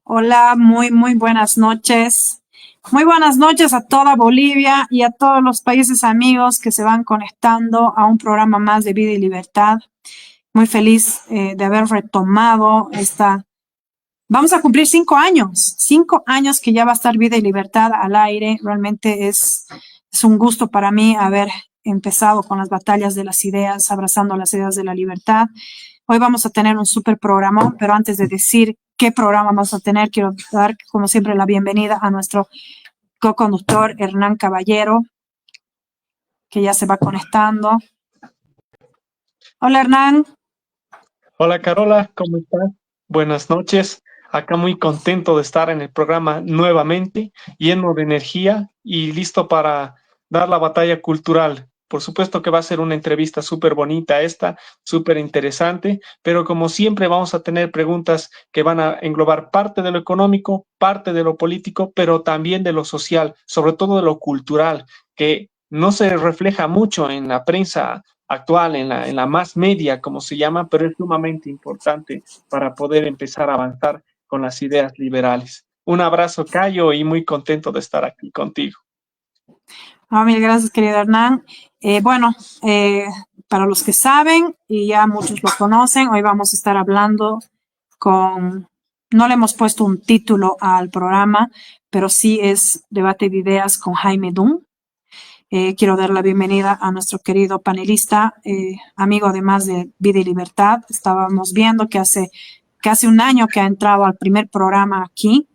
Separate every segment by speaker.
Speaker 1: Hola, muy buenas noches. Muy buenas noches a toda Bolivia y a todos los países amigos que se van conectando a un programa más de Vida y Libertad. Muy feliz de haber retomado esta. Vamos a cumplir 5 años que ya va a estar Vida y Libertad al aire. Realmente es un gusto para mí haber empezado con las batallas de las ideas, abrazando las ideas de la libertad. Hoy vamos a tener un súper programa, pero antes de decir qué programa vamos a tener, quiero dar, como siempre, la bienvenida a nuestro co-conductor Hernán Caballero, que ya se va conectando. Hola, Hernán.
Speaker 2: Hola Carola, ¿cómo estás? Buenas noches. Acá muy contento de estar en el programa nuevamente, lleno de energía y listo para dar la batalla cultural. Por supuesto que va a ser una entrevista súper bonita esta, súper interesante, pero como siempre vamos a tener preguntas que van a englobar parte de lo económico, parte de lo político, pero también de lo social, sobre todo de lo cultural, que no se refleja mucho en la prensa actual, en la más media, como se llama, pero es sumamente importante para poder empezar a avanzar con las ideas liberales. Un abrazo, Cayo, y muy contento de estar aquí contigo.
Speaker 1: Mil gracias, querido Hernán. Bueno, para los que saben, y ya muchos lo conocen, hoy vamos a estar hablando con, no le hemos puesto un título al programa, pero sí es debate de ideas con Jaime Dunn. Quiero dar la bienvenida a nuestro querido panelista, amigo además de Vida y Libertad. Estábamos viendo que hace casi un año que ha entrado al primer programa aquí.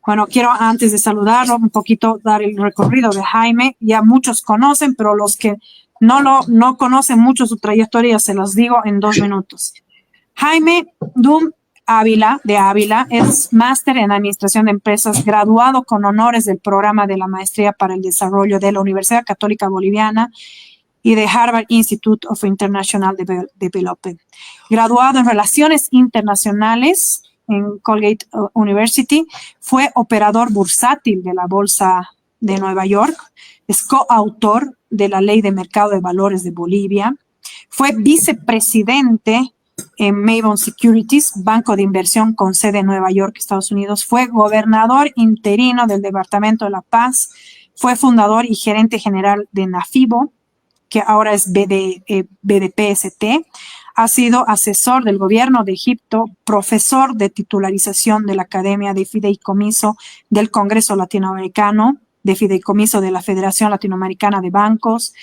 Speaker 1: Bueno, quiero antes de saludarlo un poquito dar el recorrido de Jaime. Ya muchos conocen, pero los que no conocen mucho su trayectoria se los digo en 2 minutos. Jaime Dunn de Ávila, es máster en Administración de Empresas, graduado con honores del programa de la Maestría para el Desarrollo de la Universidad Católica Boliviana y de Harvard Institute of International Development. Graduado en Relaciones Internacionales en Colgate University, fue operador bursátil de la Bolsa de Nueva York, es coautor de la Ley de Mercado de Valores de Bolivia, fue vicepresidente en Mavon Securities, banco de inversión con sede en Nueva York, Estados Unidos. Fue gobernador interino del Departamento de La Paz. Fue fundador y gerente general de Nafibo, que ahora es BDPST. Ha sido asesor del gobierno de Egipto, profesor de titularización de la Academia de Fideicomiso del Congreso Latinoamericano, de Fideicomiso de la Federación Latinoamericana de Bancos.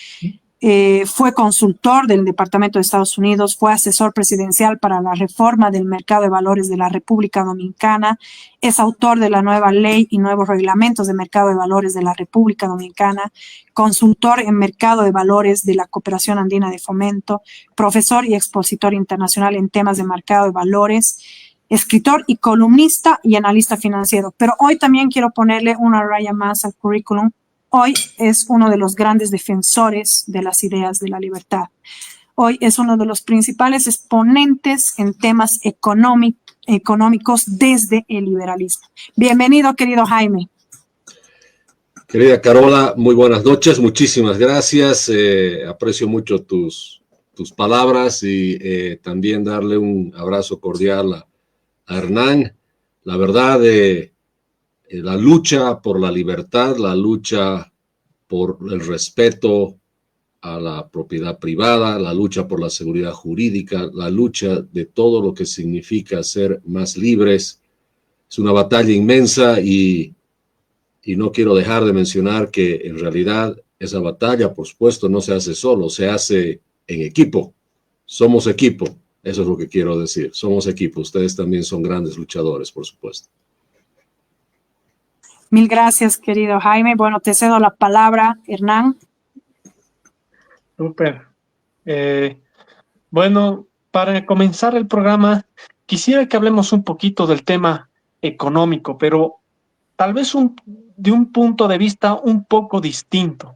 Speaker 1: Fue consultor del Departamento de Estados Unidos, fue asesor presidencial para la reforma del mercado de valores de la República Dominicana, es autor de la nueva ley y nuevos reglamentos de mercado de valores de la República Dominicana, consultor en mercado de valores de la Cooperación Andina de Fomento, profesor y expositor internacional en temas de mercado de valores, escritor y columnista y analista financiero. Pero hoy también quiero ponerle una raya más al currículum. Hoy es uno de los grandes defensores de las ideas de la libertad. Hoy es uno de los principales exponentes en temas económicos desde el liberalismo. Bienvenido, querido Jaime.
Speaker 3: Querida Carola, muy buenas noches, muchísimas gracias. Aprecio mucho tus palabras y también darle un abrazo cordial a Hernán. La verdad, la lucha por la libertad, la lucha por el respeto a la propiedad privada, la lucha por la seguridad jurídica, la lucha de todo lo que significa ser más libres, es una batalla inmensa y no quiero dejar de mencionar que en realidad esa batalla, por supuesto, no se hace solo, se hace en equipo. Somos equipo, eso es lo que quiero decir. Somos equipo, ustedes también son grandes luchadores, por supuesto.
Speaker 1: Mil gracias, querido Jaime. Bueno, te cedo la palabra, Hernán.
Speaker 2: Súper. Bueno, para comenzar el programa, quisiera que hablemos un poquito del tema económico, pero tal vez de un punto de vista un poco distinto.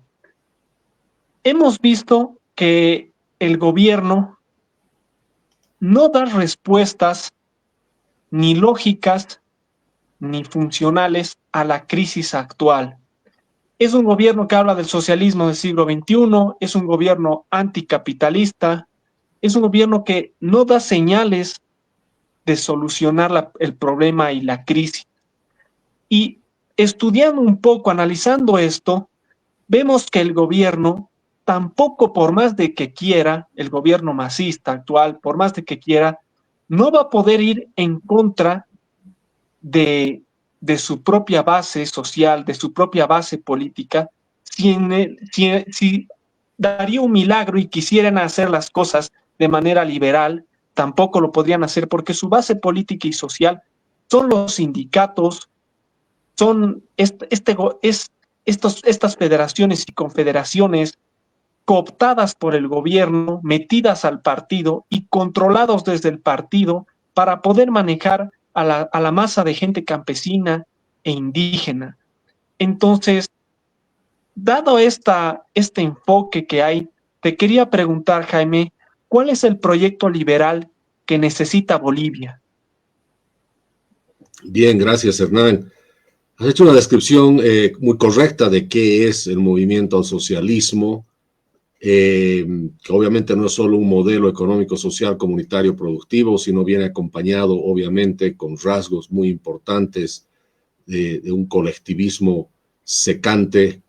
Speaker 2: Hemos visto que el gobierno no da respuestas ni lógicas ni funcionales a la crisis actual. Es un gobierno que habla del socialismo del siglo XXI, es un gobierno anticapitalista, es un gobierno que no da señales de solucionar el problema y la crisis. Y estudiando un poco, analizando esto, vemos que el gobierno tampoco, por más de que quiera, el gobierno masista actual, por más de que quiera, no va a poder ir en contra de su propia base social, de su propia base política, si daría un milagro y quisieran hacer las cosas de manera liberal, tampoco lo podrían hacer porque su base política y social son los sindicatos, son estas federaciones y confederaciones cooptadas por el gobierno, metidas al partido y controlados desde el partido para poder manejar a la masa de gente campesina e indígena. Entonces, dado este enfoque que hay, te quería preguntar, Jaime, ¿cuál es el proyecto liberal que necesita Bolivia?
Speaker 3: Bien, gracias, Hernán. Has hecho una descripción muy correcta de qué es el movimiento al socialismo, que obviamente no es solo un modelo económico, social, comunitario, productivo, sino viene acompañado, obviamente, con rasgos muy importantes de un colectivismo secante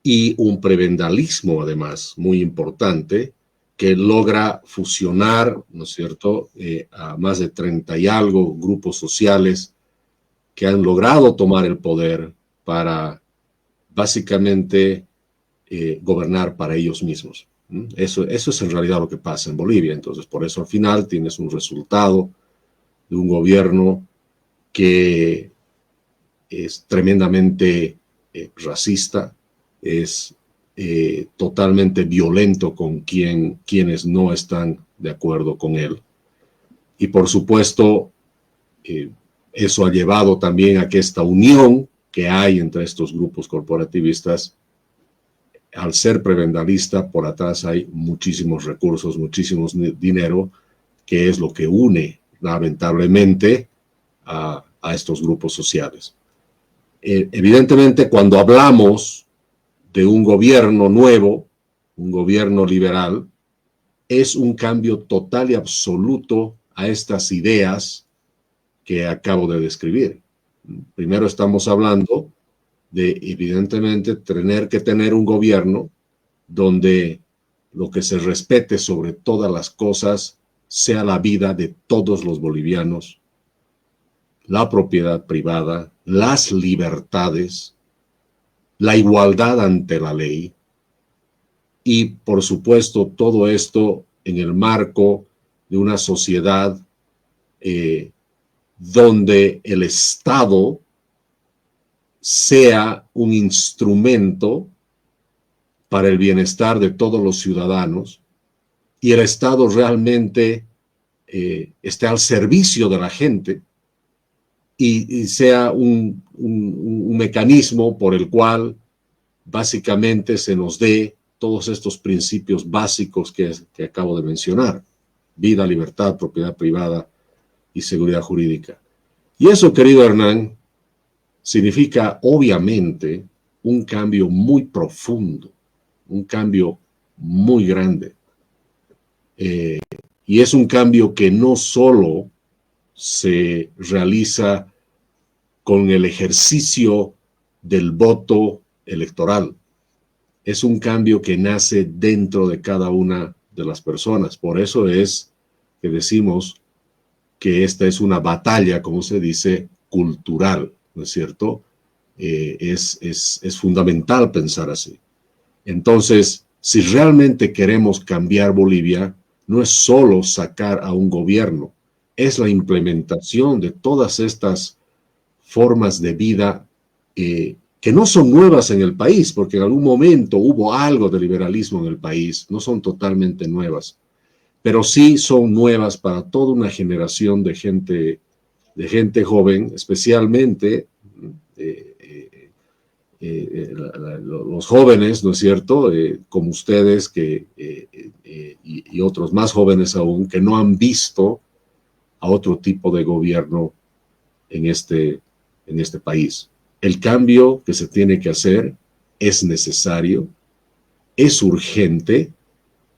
Speaker 3: y un prebendalismo, además, muy importante, que logra fusionar, ¿no es cierto?, a más de 30 y algo grupos sociales que han logrado tomar el poder para básicamente gobernar para ellos mismos. Eso es en realidad lo que pasa en Bolivia. Entonces, por eso al final tienes un resultado de un gobierno que es tremendamente racista, es totalmente violento con quienes no están de acuerdo con él. Y por supuesto, eso ha llevado también a que esta unión que hay entre estos grupos corporativistas, al ser prebendalista, por atrás hay muchísimos recursos, muchísimos dinero, que es lo que une lamentablemente a estos grupos sociales. Evidentemente, cuando hablamos de un gobierno nuevo, un gobierno liberal, es un cambio total y absoluto a estas ideas que acabo de describir. Primero estamos hablando de, evidentemente, tener que tener un gobierno donde lo que se respete sobre todas las cosas sea la vida de todos los bolivianos, la propiedad privada, las libertades, la igualdad ante la ley y, por supuesto, todo esto en el marco de una sociedad donde el Estado sea un instrumento para el bienestar de todos los ciudadanos y el Estado realmente esté al servicio de la gente y sea un mecanismo por el cual básicamente se nos dé todos estos principios básicos que acabo de mencionar: vida, libertad, propiedad privada y seguridad jurídica. Y eso, querido Hernán, significa obviamente un cambio muy profundo, un cambio muy grande. Y es un cambio que no solo se realiza con el ejercicio del voto electoral, es un cambio que nace dentro de cada una de las personas. Por eso es que decimos que esta es una batalla, como se dice, cultural, ¿no es cierto? Es fundamental pensar así. Entonces, si realmente queremos cambiar Bolivia, no es solo sacar a un gobierno, es la implementación de todas estas formas de vida que no son nuevas en el país, porque en algún momento hubo algo de liberalismo en el país, no son totalmente nuevas, pero sí son nuevas para toda una generación de gente joven, especialmente los jóvenes, ¿no es cierto?, como ustedes y otros más jóvenes aún, que no han visto a otro tipo de gobierno en este país. El cambio que se tiene que hacer es necesario, es urgente,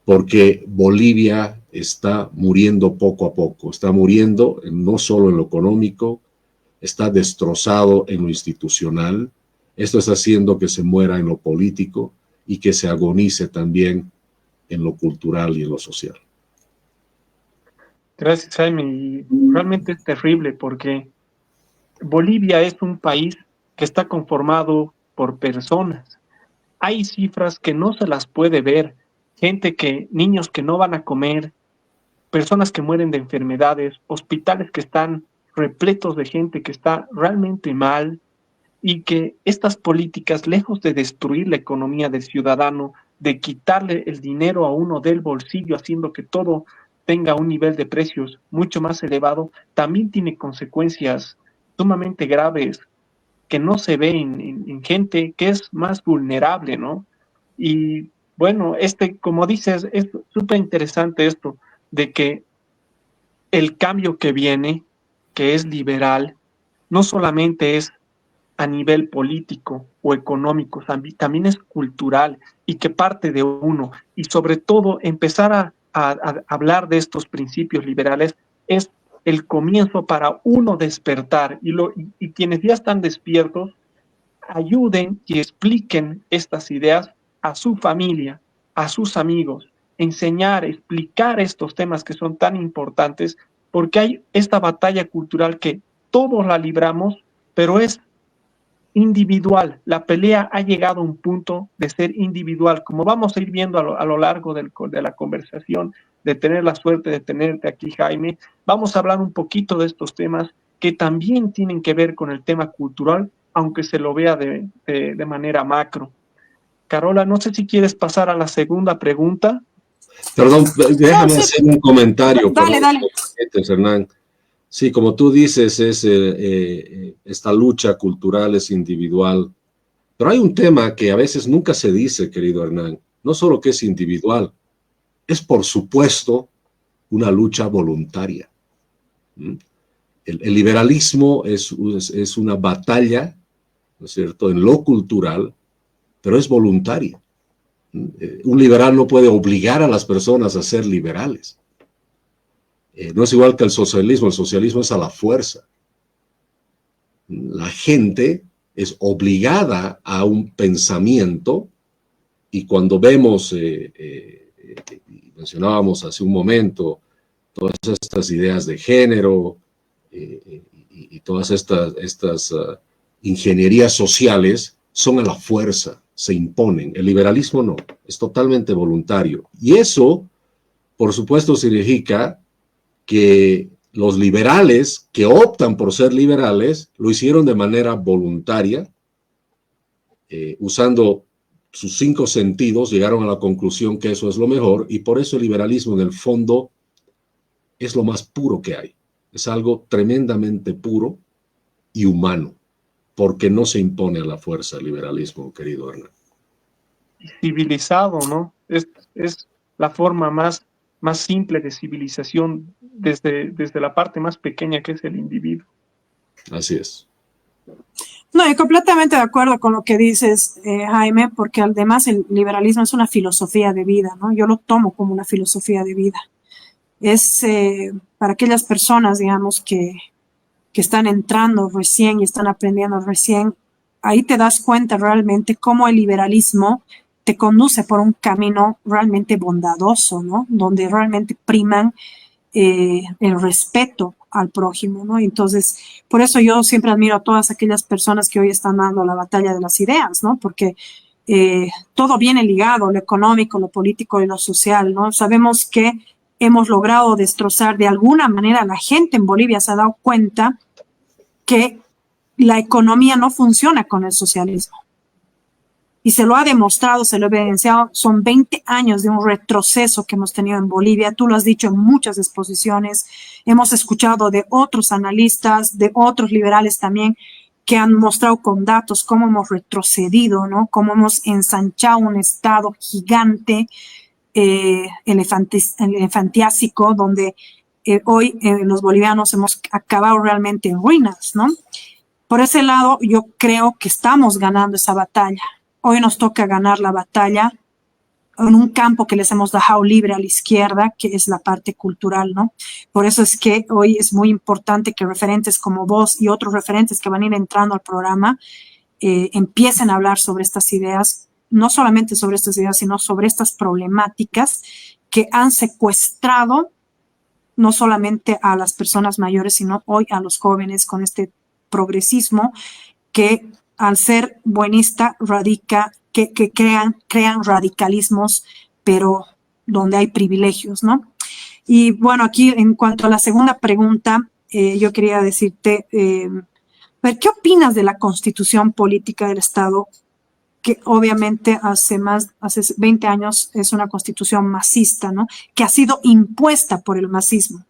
Speaker 3: porque Bolivia está muriendo poco a poco, está muriendo no solo en lo económico, está destrozado en lo institucional. Esto está haciendo que se muera en lo político y que se agonice también en lo cultural y en lo social.
Speaker 2: Gracias, Jaime. Y realmente es terrible porque Bolivia es un país que está conformado por personas. Hay cifras que no se las puede ver. Niños que no van a comer, personas que mueren de enfermedades, hospitales que están repletos de gente que está realmente mal, y que estas políticas, lejos de destruir la economía del ciudadano, de quitarle el dinero a uno del bolsillo, haciendo que todo tenga un nivel de precios mucho más elevado, también tiene consecuencias sumamente graves que no se ven en gente que es más vulnerable, ¿no? Y bueno, como dices, es súper interesante esto de que el cambio que viene, que es liberal, no solamente es a nivel político o económico, también es cultural y que parte de uno. Y sobre todo, empezar a hablar de estos principios liberales es el comienzo para uno despertar. Y quienes ya están despiertos, ayuden y expliquen estas ideas a su familia, a sus amigos, enseñar, explicar estos temas que son tan importantes, porque hay esta batalla cultural que todos la libramos, pero es individual. La pelea ha llegado a un punto de ser individual, como vamos a ir viendo a lo largo de la conversación, de tener la suerte de tenerte aquí, Jaime. Vamos a hablar un poquito de estos temas que también tienen que ver con el tema cultural, aunque se lo vea de manera macro. Carola, no sé si quieres pasar a la segunda pregunta.
Speaker 3: Perdón, déjame hacer un comentario.
Speaker 1: Dale, dale.
Speaker 3: Hernán. Sí, como tú dices, esta lucha cultural es individual, pero hay un tema que a veces nunca se dice, querido Hernán, no solo que es individual, es por supuesto una lucha voluntaria. El liberalismo es una batalla, ¿no es cierto?, en lo cultural, pero es voluntaria. Un liberal no puede obligar a las personas a ser liberales. No es igual que el socialismo es a la fuerza. La gente es obligada a un pensamiento y cuando vemos, mencionábamos hace un momento, todas estas ideas de género y todas estas ingenierías sociales son a la fuerza, se imponen. El liberalismo no, es totalmente voluntario. Y eso, por supuesto, significa que los liberales que optan por ser liberales lo hicieron de manera voluntaria, usando sus 5 sentidos, llegaron a la conclusión que eso es lo mejor y por eso el liberalismo en el fondo es lo más puro que hay. Es algo tremendamente puro y humano, porque no se impone a la fuerza el liberalismo, querido Hernán.
Speaker 2: Civilizado, ¿no? Es la forma más simple de civilización desde la parte más pequeña que es el individuo.
Speaker 3: Así es.
Speaker 1: No, y completamente de acuerdo con lo que dices, Jaime, porque además el liberalismo es una filosofía de vida, ¿no? Yo lo tomo como una filosofía de vida. Es para aquellas personas, digamos, que están entrando recién y están aprendiendo recién, ahí te das cuenta realmente cómo el liberalismo te conduce por un camino realmente bondadoso, ¿no? Donde realmente priman el respeto al prójimo, ¿no? Entonces, por eso yo siempre admiro a todas aquellas personas que hoy están dando la batalla de las ideas, ¿no? Porque todo viene ligado, lo económico, lo político y lo social, ¿no? Sabemos que hemos logrado destrozar de alguna manera, la gente en Bolivia se ha dado cuenta que la economía no funciona con el socialismo. Y se lo ha demostrado, se lo ha evidenciado, son 20 años de un retroceso que hemos tenido en Bolivia, tú lo has dicho en muchas exposiciones, hemos escuchado de otros analistas, de otros liberales también, que han mostrado con datos cómo hemos retrocedido, ¿no? Cómo hemos ensanchado un estado gigante, elefantiásico, donde hoy los bolivianos hemos acabado realmente en ruinas, ¿no? Por ese lado, yo creo que estamos ganando esa batalla. Hoy nos toca ganar la batalla en un campo que les hemos dejado libre a la izquierda, que es la parte cultural, ¿no? Por eso es que hoy es muy importante que referentes como vos y otros referentes que van a ir entrando al programa empiecen a hablar sobre estas ideas, no solamente sobre estas ideas, sino sobre estas problemáticas que han secuestrado no solamente a las personas mayores, sino hoy a los jóvenes con este progresismo que al ser buenista radica, que crean radicalismos, pero donde hay privilegios, ¿no? Y bueno, aquí en cuanto a la segunda pregunta, yo quería decirte, ¿qué opinas de la constitución política del Estado? Que obviamente hace 20 años es una constitución masista, ¿no? Que ha sido impuesta por el masismo,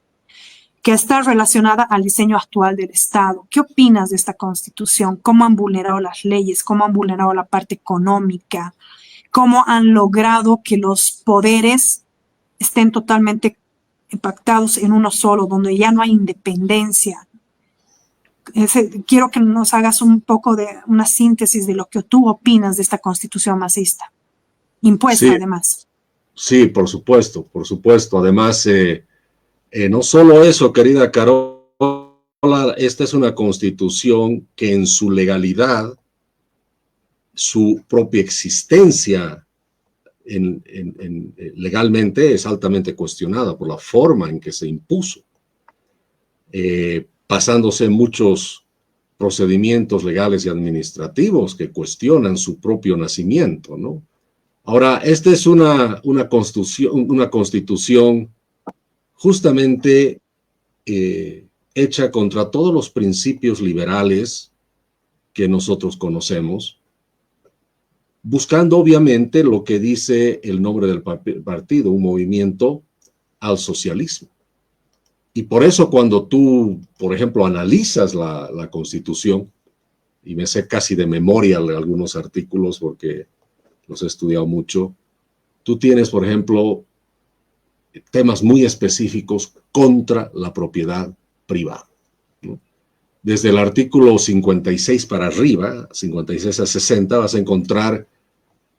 Speaker 1: que está relacionada al diseño actual del Estado. ¿Qué opinas de esta constitución? ¿Cómo han vulnerado las leyes? ¿Cómo han vulnerado la parte económica? ¿Cómo han logrado que los poderes estén totalmente impactados en uno solo, donde ya no hay independencia? Quiero que nos hagas un poco de una síntesis de lo que tú opinas de esta constitución masista, impuesta
Speaker 3: Sí,
Speaker 1: además.
Speaker 3: sí, por supuesto, por supuesto. Además, no solo eso, querida Carola, esta es una constitución que en su legalidad, su propia existencia legalmente es altamente cuestionada por la forma en que se impuso, pasándose muchos procedimientos legales y administrativos que cuestionan su propio nacimiento, ¿no? Ahora, esta es una constitución justamente hecha contra todos los principios liberales que nosotros conocemos, buscando obviamente lo que dice el nombre del partido, un movimiento al socialismo. Y por eso cuando tú, por ejemplo, analizas la Constitución, y me sé casi de memoria algunos artículos porque los he estudiado mucho, tú tienes, por ejemplo, temas muy específicos contra la propiedad privada, ¿no? Desde el artículo 56 para arriba, 56 a 60, vas a encontrar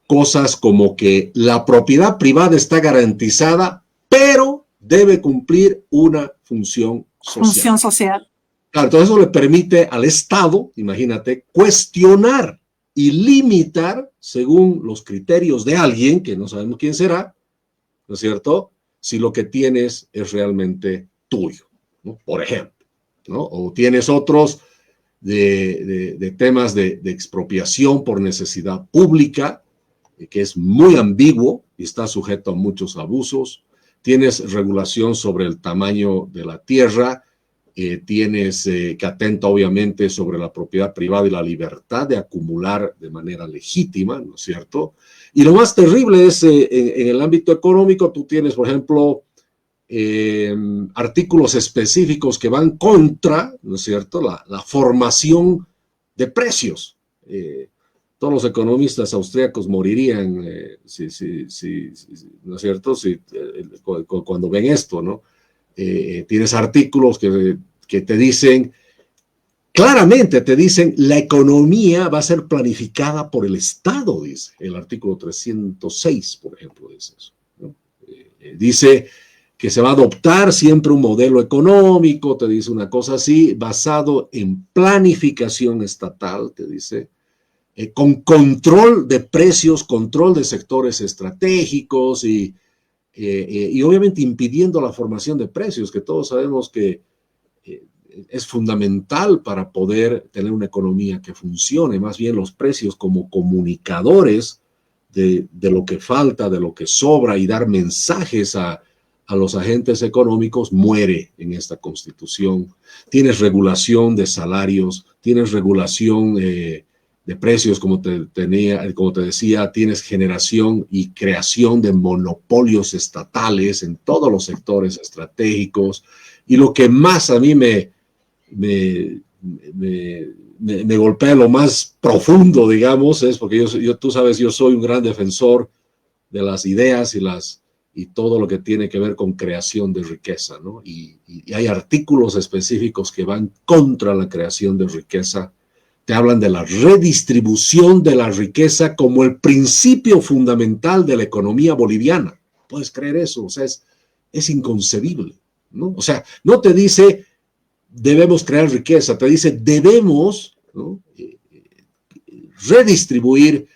Speaker 3: cosas como que la propiedad privada está garantizada, pero debe cumplir una función social.
Speaker 1: Función social.
Speaker 3: Claro, entonces eso le permite al Estado, imagínate, cuestionar y limitar según los criterios de alguien, que no sabemos quién será, ¿no es cierto?, si lo que tienes es realmente tuyo, ¿no? Por ejemplo, ¿no? O tienes otros de temas de expropiación por necesidad pública, que es muy ambiguo y está sujeto a muchos abusos. Tienes regulación sobre el tamaño de la tierra, tienes que atenta obviamente sobre la propiedad privada y la libertad de acumular de manera legítima, ¿no es cierto? Y lo más terrible es en el ámbito económico, tú tienes, por ejemplo, artículos específicos que van contra, ¿no es cierto?, la formación de precios. Todos los economistas austríacos morirían, ¿no es cierto?, cuando ven esto, ¿no? Tienes artículos que te dicen, claramente te dicen, la economía va a ser planificada por el Estado, dice el artículo 306, por ejemplo, dice eso, ¿no? Dice que se va a adoptar siempre un modelo económico, te dice una cosa así, basado en planificación estatal, te dice, con control de precios, control de sectores estratégicos y obviamente impidiendo la formación de precios, que todos sabemos que es fundamental para poder tener una economía que funcione. Más bien los precios como comunicadores de lo que falta, de lo que sobra y dar mensajes a los agentes económicos muere en esta constitución. Tienes regulación de salarios, tienes regulación de precios, como te decía, tienes generación y creación de monopolios estatales en todos los sectores estratégicos. Y lo que más a mí me golpea lo más profundo, digamos, es porque tú sabes, yo soy un gran defensor de las ideas y todo lo que tiene que ver con creación de riqueza, ¿no? Y hay artículos específicos que van contra la creación de riqueza. te hablan de la redistribución de la riqueza como el principio fundamental de la economía boliviana. ¿Puedes creer eso? O sea, es inconcebible, ¿no? O sea, no te dice debemos crear riqueza, te dice debemos, ¿no?, redistribuir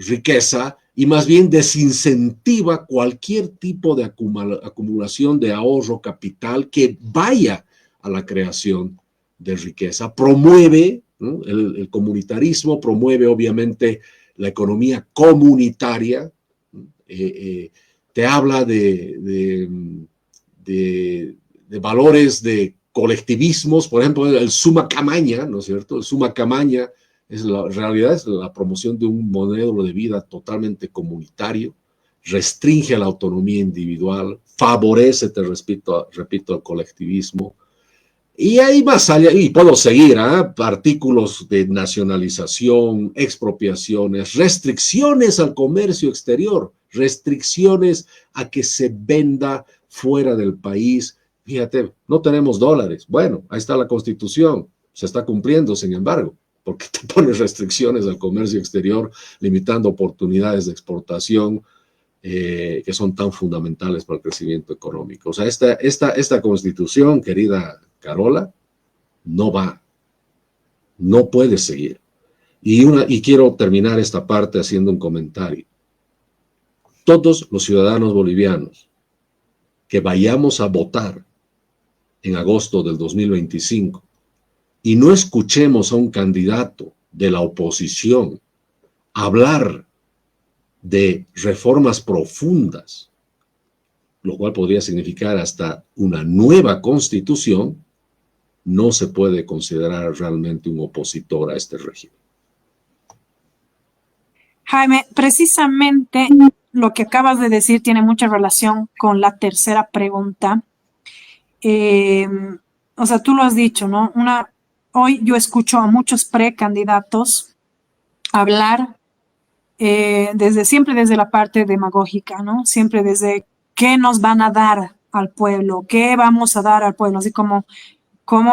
Speaker 3: riqueza, y más bien desincentiva cualquier tipo de acumulación de ahorro capital que vaya a la creación de riqueza. Promueve, ¿no?, el comunitarismo, promueve obviamente la economía comunitaria, te habla de valores de colectivismos, por ejemplo, el Summa Camaña, ¿no es cierto? El Summa Camaña en realidad es la promoción de un modelo de vida totalmente comunitario, restringe la autonomía individual, favorece, te repito, el colectivismo. Y ahí más allá, y puedo seguir, artículos de nacionalización, expropiaciones, restricciones al comercio exterior, restricciones a que se venda fuera del país. Fíjate, no tenemos dólares. Bueno, ahí está la Constitución, se está cumpliendo, sin embargo, porque te pones restricciones al comercio exterior, limitando oportunidades de exportación que son tan fundamentales para el crecimiento económico. O sea, esta Constitución, querida Carola, no puede seguir. Y quiero terminar esta parte haciendo un comentario. Todos los ciudadanos bolivianos que vayamos a votar en agosto del 2025 y no escuchemos a un candidato de la oposición hablar de reformas profundas, lo cual podría significar hasta una nueva constitución, no se puede considerar realmente un opositor a este régimen.
Speaker 1: Jaime, precisamente lo que acabas de decir tiene mucha relación con la tercera pregunta. O sea, tú lo has dicho, ¿no? Hoy yo escucho a muchos precandidatos hablar siempre desde la parte demagógica, ¿no? Siempre desde qué nos van a dar al pueblo, qué vamos a dar al pueblo, así como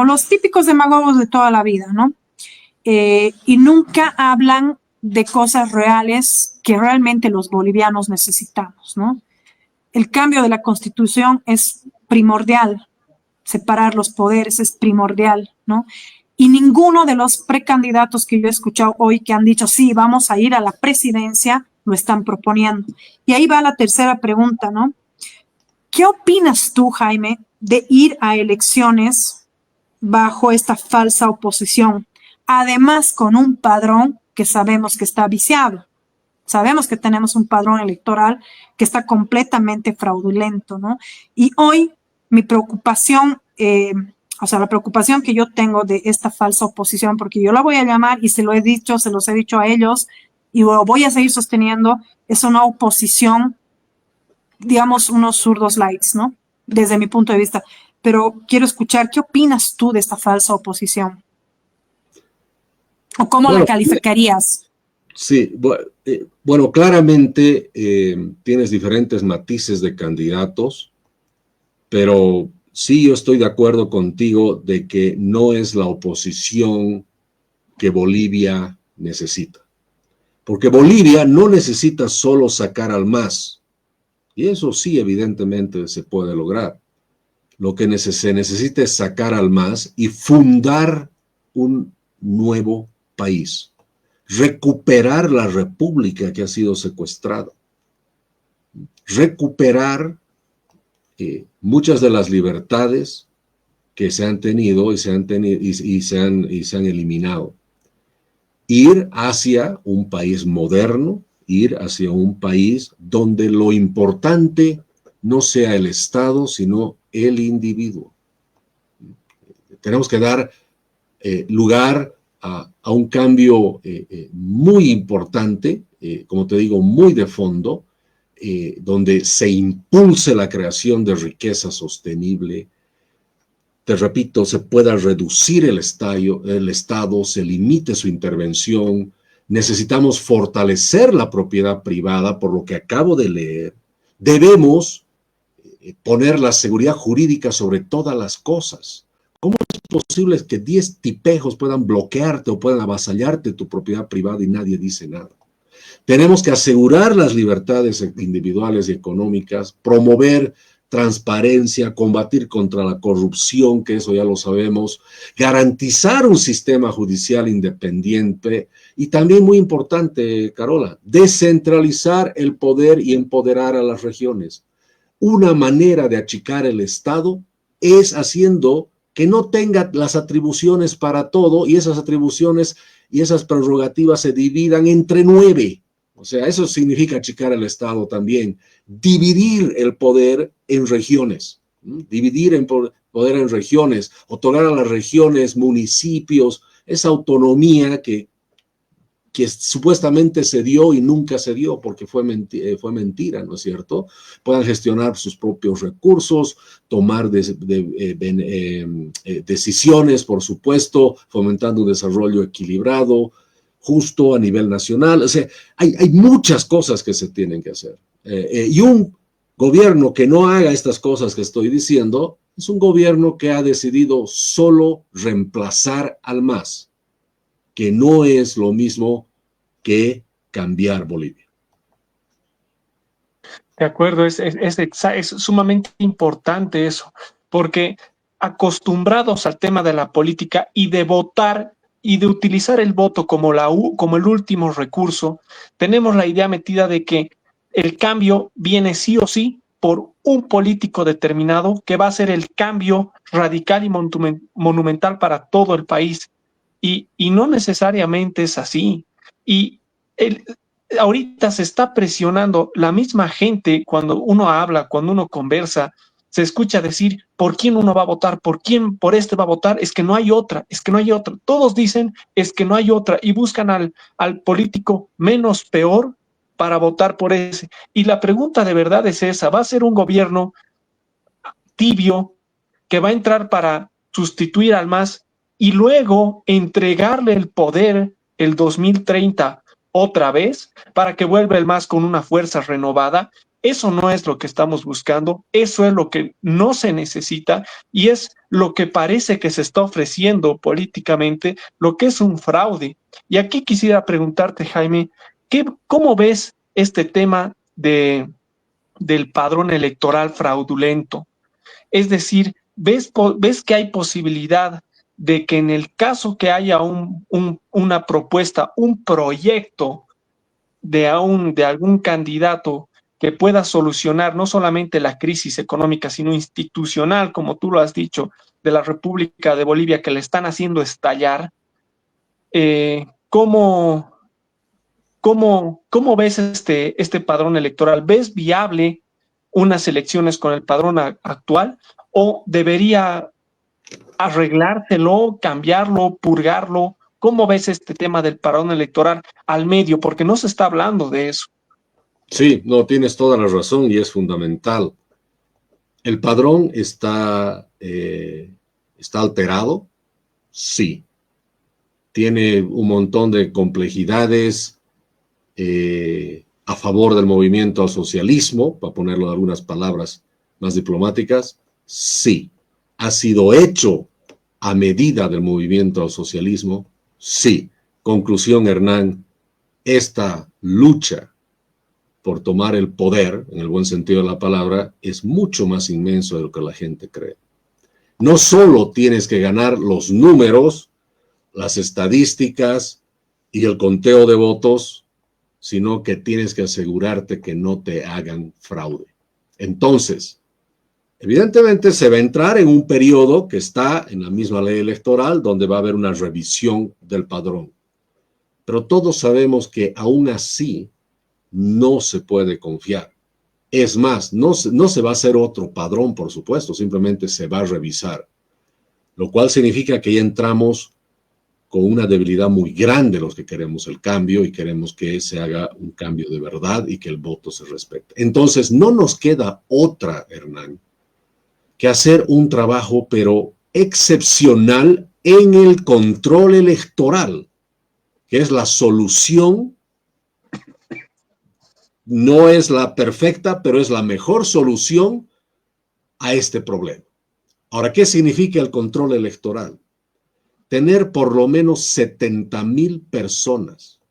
Speaker 1: los típicos demagogos de toda la vida, ¿no? Y nunca hablan de cosas reales que realmente los bolivianos necesitamos, ¿no? El cambio de la Constitución es primordial, separar los poderes es primordial, ¿no? Y ninguno de los precandidatos que yo he escuchado hoy que han dicho, sí, vamos a ir a la presidencia, lo están proponiendo. Y ahí va la tercera pregunta, ¿no? ¿Qué opinas tú, Jaime, de ir a elecciones bajo esta falsa oposición? Además, con un padrón que sabemos que está viciado. Sabemos que tenemos un padrón electoral que está completamente fraudulento, ¿no? Y hoy mi preocupación, la preocupación que yo tengo de esta falsa oposición, porque yo la voy a llamar y se los he dicho a ellos y lo voy a seguir sosteniendo, es una oposición, digamos, unos zurdos lights, ¿no? Desde mi punto de vista. Pero quiero escuchar, ¿qué opinas tú de esta falsa oposición? ¿O cómo la calificarías?
Speaker 3: Sí, bueno, claramente tienes diferentes matices de candidatos, pero sí yo estoy de acuerdo contigo de que no es la oposición que Bolivia necesita. Porque Bolivia no necesita solo sacar al MAS, y eso sí evidentemente se puede lograr. Lo que se necesita es sacar al MAS y fundar un nuevo país. Recuperar la república que ha sido secuestrada. Recuperar muchas de las libertades que se han tenido y se han eliminado. Ir hacia un país moderno, ir hacia un país donde lo importante no sea el Estado, sino el individuo. Tenemos que dar lugar a un cambio muy importante, como te digo, muy de fondo, donde se impulse la creación de riqueza sostenible. Te repito, se pueda reducir el Estado, se limite su intervención. Necesitamos fortalecer la propiedad privada, por lo que acabo de leer. Debemos poner la seguridad jurídica sobre todas las cosas. ¿Cómo es posible que 10 tipejos puedan bloquearte o puedan avasallarte tu propiedad privada y nadie dice nada. Tenemos que asegurar las libertades individuales y económicas, promover transparencia, combatir contra la corrupción, que eso ya lo sabemos, garantizar un sistema judicial independiente y también, muy importante, Carola, descentralizar el poder y empoderar a las regiones. Una manera de achicar el Estado es haciendo que no tenga las atribuciones para todo y esas atribuciones y esas prerrogativas se dividan entre 9. O sea, eso significa achicar el Estado también. Dividir el poder en regiones. Dividir el poder en regiones. Otorgar a las regiones, municipios, esa autonomía que supuestamente se dio y nunca se dio porque fue mentira, ¿no es cierto? Puedan gestionar sus propios recursos, tomar decisiones, por supuesto, fomentando un desarrollo equilibrado, justo a nivel nacional. O sea, hay muchas cosas que se tienen que hacer. Y un gobierno que no haga estas cosas que estoy diciendo es un gobierno que ha decidido solo reemplazar al MAS, que no es lo mismo que cambiar Bolivia.
Speaker 2: De acuerdo, es sumamente importante eso, porque acostumbrados al tema de la política y de votar y de utilizar el voto como el último recurso, tenemos la idea metida de que el cambio viene sí o sí por un político determinado que va a ser el cambio radical y monumental para todo el país. Y no necesariamente es así. Y ahorita se está presionando la misma gente cuando uno habla, cuando uno conversa, se escucha decir por quién uno va a votar, por este va a votar, es que no hay otra, es que no hay otra. Todos dicen es que no hay otra y buscan al político menos peor para votar por ese. Y la pregunta de verdad es esa, ¿va a ser un gobierno tibio que va a entrar para sustituir al MAS y luego entregarle el poder el 2030 otra vez para que vuelva el MAS con una fuerza renovada? Eso no es lo que estamos buscando, eso es lo que no se necesita y es lo que parece que se está ofreciendo políticamente, lo que es un fraude. Y aquí quisiera preguntarte, Jaime, ¿cómo ves este tema del padrón electoral fraudulento? Es decir, ¿ves que hay posibilidad de que en el caso que haya una propuesta, un proyecto de algún candidato que pueda solucionar no solamente la crisis económica, sino institucional, como tú lo has dicho, de la República de Bolivia, que le están haciendo estallar? ¿Cómo ves este padrón electoral? ¿Ves viable unas elecciones con el padrón actual o debería arreglárselo, cambiarlo, purgarlo? ¿Cómo ves este tema del padrón electoral al medio? Porque no se está hablando de eso.
Speaker 3: Sí, no, tienes toda la razón y es fundamental. ¿El padrón está alterado? Sí. Tiene un montón de complejidades a favor del movimiento al socialismo, para ponerlo en algunas palabras más diplomáticas. Sí. ¿Ha sido hecho a medida del movimiento al socialismo? Sí. Conclusión, Hernán, esta lucha por tomar el poder, en el buen sentido de la palabra, es mucho más inmenso de lo que la gente cree. No solo tienes que ganar los números, las estadísticas y el conteo de votos, sino que tienes que asegurarte que no te hagan fraude. Entonces, evidentemente se va a entrar en un periodo que está en la misma ley electoral, donde va a haber una revisión del padrón. Pero todos sabemos que aún así no se puede confiar. Es más, no se va a hacer otro padrón, por supuesto, simplemente se va a revisar, lo cual significa que ya entramos con una debilidad muy grande los que queremos el cambio y queremos que se haga un cambio de verdad y que el voto se respete. Entonces, no nos queda otra, Hernán, que hacer un trabajo, pero excepcional en el control electoral, que es la solución. No es la perfecta, pero es la mejor solución a este problema. Ahora, ¿qué significa el control electoral? tener por lo menos 70,000 personas,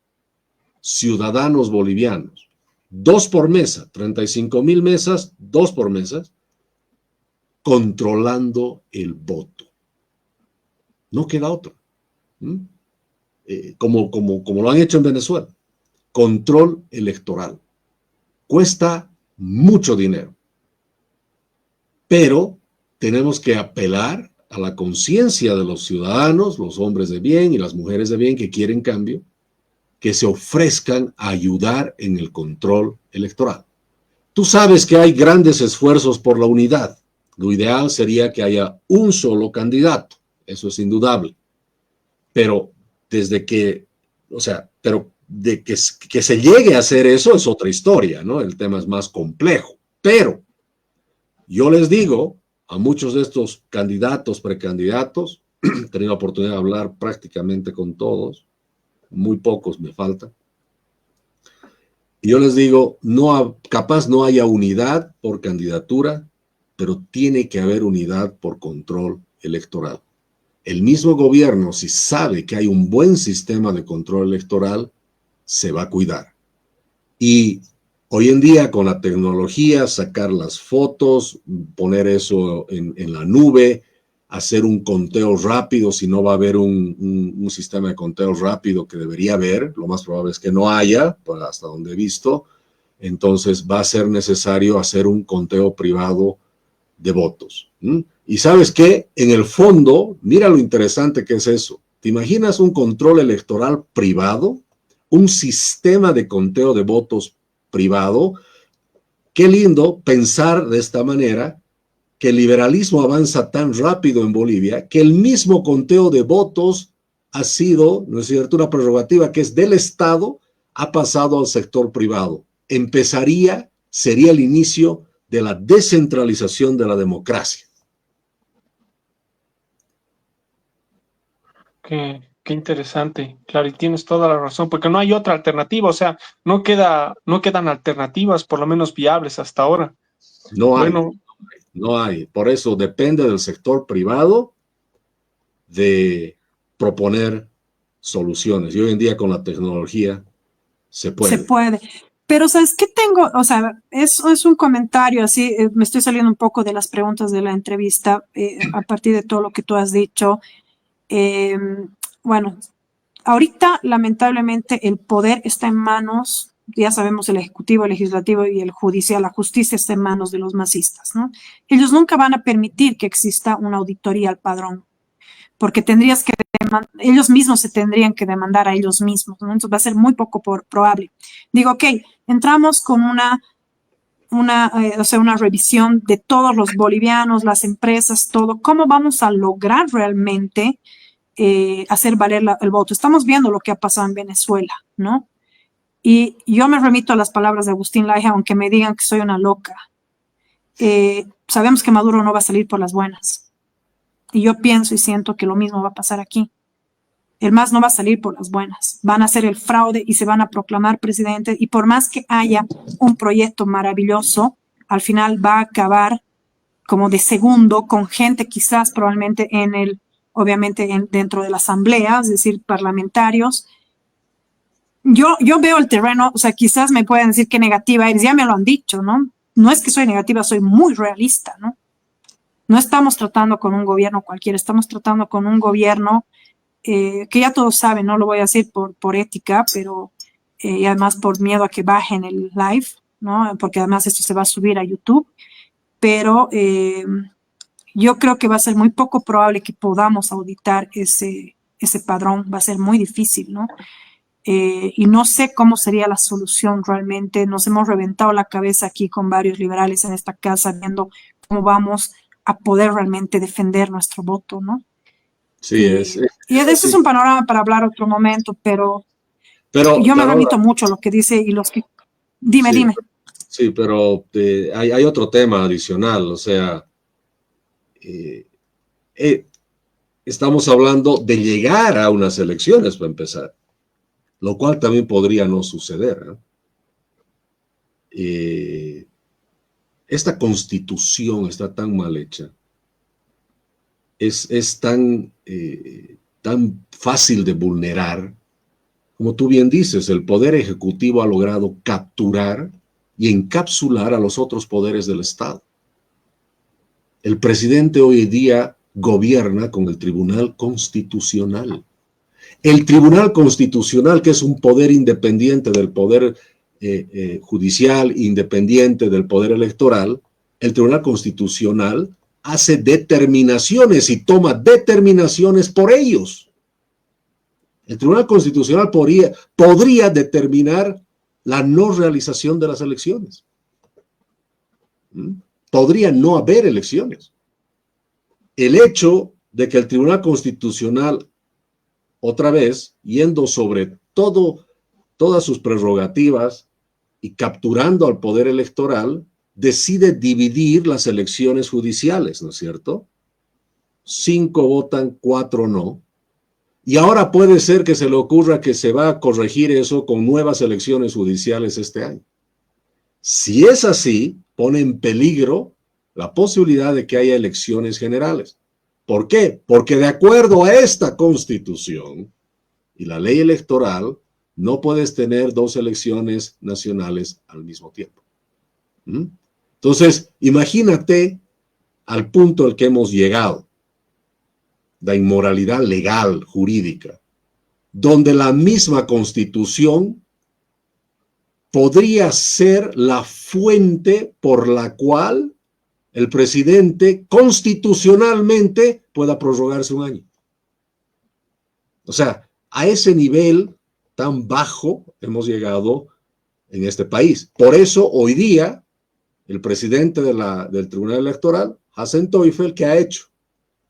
Speaker 3: ciudadanos bolivianos, 2 por mesa, 35,000 mesas, 2 por mesas, controlando el voto. No queda otra. Como lo han hecho en Venezuela. Control electoral. Cuesta mucho dinero. Pero tenemos que apelar a la conciencia de los ciudadanos, los hombres de bien y las mujeres de bien que quieren cambio, que se ofrezcan a ayudar en el control electoral. Tú sabes que hay grandes esfuerzos por la unidad. Lo ideal sería que haya un solo candidato, eso es indudable. Pero desde que, pero de que se llegue a hacer eso es otra historia, ¿no? El tema es más complejo. Pero yo les digo a muchos de estos candidatos, precandidatos, he tenido la oportunidad de hablar prácticamente con todos, muy pocos me faltan. Y yo les digo, capaz no haya unidad por candidatura, pero tiene que haber unidad por control electoral. El mismo gobierno, si sabe que hay un buen sistema de control electoral, se va a cuidar. Y hoy en día, con la tecnología, sacar las fotos, poner eso en la nube, hacer un conteo rápido, si no va a haber un sistema de conteo rápido que debería haber, lo más probable es que no haya, hasta donde he visto, entonces va a ser necesario hacer un conteo privado de votos. Y ¿sabes qué? En el fondo, mira lo interesante que es eso. ¿Te imaginas un control electoral privado? Un sistema de conteo de votos privado. Qué lindo pensar de esta manera que el liberalismo avanza tan rápido en Bolivia que el mismo conteo de votos ha sido, ¿no es cierto?, una prerrogativa que es del Estado, ha pasado al sector privado. Sería el inicio de la descentralización de la democracia.
Speaker 2: Qué interesante, claro, y tienes toda la razón, porque no hay otra alternativa, o sea, no quedan alternativas, por lo menos viables hasta ahora.
Speaker 3: No hay,
Speaker 2: Bueno,
Speaker 3: no hay. Por eso depende del sector privado de proponer soluciones. Y hoy en día con la tecnología se puede.
Speaker 1: Se puede. Pero, ¿sabes qué tengo? O sea, es un comentario así, me estoy saliendo un poco de las preguntas de la entrevista a partir de todo lo que tú has dicho. Bueno, ahorita lamentablemente el poder está en manos, ya sabemos, el ejecutivo, el legislativo y el judicial, la justicia está en manos de los masistas, ¿no? Ellos nunca van a permitir que exista una auditoría al padrón, porque ellos mismos se tendrían que demandar a ellos mismos, ¿no? Entonces va a ser muy poco probable. Digo, ok, entramos con una revisión de todos los bolivianos, las empresas, todo. ¿Cómo vamos a lograr realmente hacer valer el voto? Estamos viendo lo que ha pasado en Venezuela, ¿no? Y yo me remito a las palabras de Agustín Laje, aunque me digan que soy una loca. Sabemos que Maduro no va a salir por las buenas. Y yo pienso y siento que lo mismo va a pasar aquí. El MAS no va a salir por las buenas. Van a hacer el fraude y se van a proclamar presidente. Y por más que haya un proyecto maravilloso, al final va a acabar como de segundo con gente quizás probablemente obviamente dentro de la asamblea, es decir, parlamentarios. Yo veo el terreno, o sea, quizás me pueden decir que negativa eres, ya me lo han dicho, ¿no? No es que soy negativa, soy muy realista, ¿no? No estamos tratando con un gobierno cualquiera, estamos tratando con un gobierno que ya todos saben, no lo voy a decir por ética, pero y además por miedo a que bajen el live, ¿no? Porque además esto se va a subir a YouTube, pero yo creo que va a ser muy poco probable que podamos auditar ese padrón, va a ser muy difícil, ¿no? Y no sé cómo sería la solución realmente. Nos hemos reventado la cabeza aquí con varios liberales en esta casa viendo cómo vamos a poder realmente defender nuestro voto, ¿no?
Speaker 3: Sí,
Speaker 1: y ese es un panorama para hablar otro momento, pero yo me remito mucho a lo que dice y los que... Dime.
Speaker 3: Sí, pero hay otro tema adicional, o sea, estamos hablando de llegar a unas elecciones para empezar, lo cual también podría no suceder, ¿eh? Esta constitución está tan mal hecha, es tan tan fácil de vulnerar. Como tú bien dices, el Poder Ejecutivo ha logrado capturar y encapsular a los otros poderes del Estado. El presidente hoy día gobierna con el Tribunal Constitucional. El Tribunal Constitucional, que es un poder independiente del Poder Judicial, independiente del Poder Electoral, el Tribunal Constitucional hace determinaciones y toma determinaciones por ellos. El Tribunal Constitucional podría determinar la no realización de las elecciones. Podría no haber elecciones. El hecho de que el Tribunal Constitucional, otra vez, yendo sobre todas sus prerrogativas y capturando al poder electoral, decide dividir las elecciones judiciales, ¿no es cierto? 5 votan, 4 no. Y ahora puede ser que se le ocurra que se va a corregir eso con nuevas elecciones judiciales este año. Si es así, pone en peligro la posibilidad de que haya elecciones generales. ¿Por qué? Porque de acuerdo a esta Constitución y la ley electoral, no puedes tener 2 elecciones nacionales al mismo tiempo. Entonces, imagínate al punto al que hemos llegado, la inmoralidad legal, jurídica, donde la misma Constitución podría ser la fuente por la cual el presidente constitucionalmente pueda prorrogarse un año. O sea, a ese nivel tan bajo hemos llegado en este país. Por eso, hoy día, el presidente del Tribunal Electoral, Hassan Teufel, ¿qué ha hecho?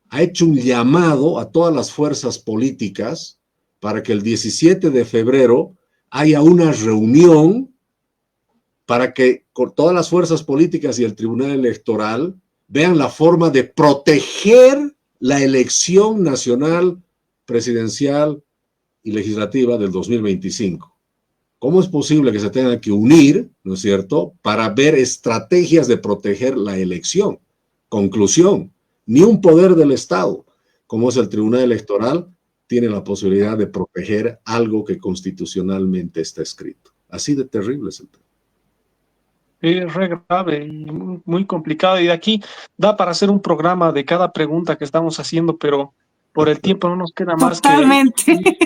Speaker 3: Ha hecho un llamado a todas las fuerzas políticas para que el 17 de febrero haya una reunión para que todas las fuerzas políticas y el Tribunal Electoral vean la forma de proteger la elección nacional, presidencial y legislativa del 2025. ¿Cómo es posible que se tengan que unir, ¿no es cierto?, para ver estrategias de proteger la elección? Conclusión, ni un poder del Estado, como es el Tribunal Electoral, tiene la posibilidad de proteger algo que constitucionalmente está escrito. Así de terrible es el tema.
Speaker 2: Es re grave y muy complicado. Y de aquí da para hacer un programa de cada pregunta que estamos haciendo, pero por el tiempo no nos queda más
Speaker 1: Totalmente.
Speaker 2: que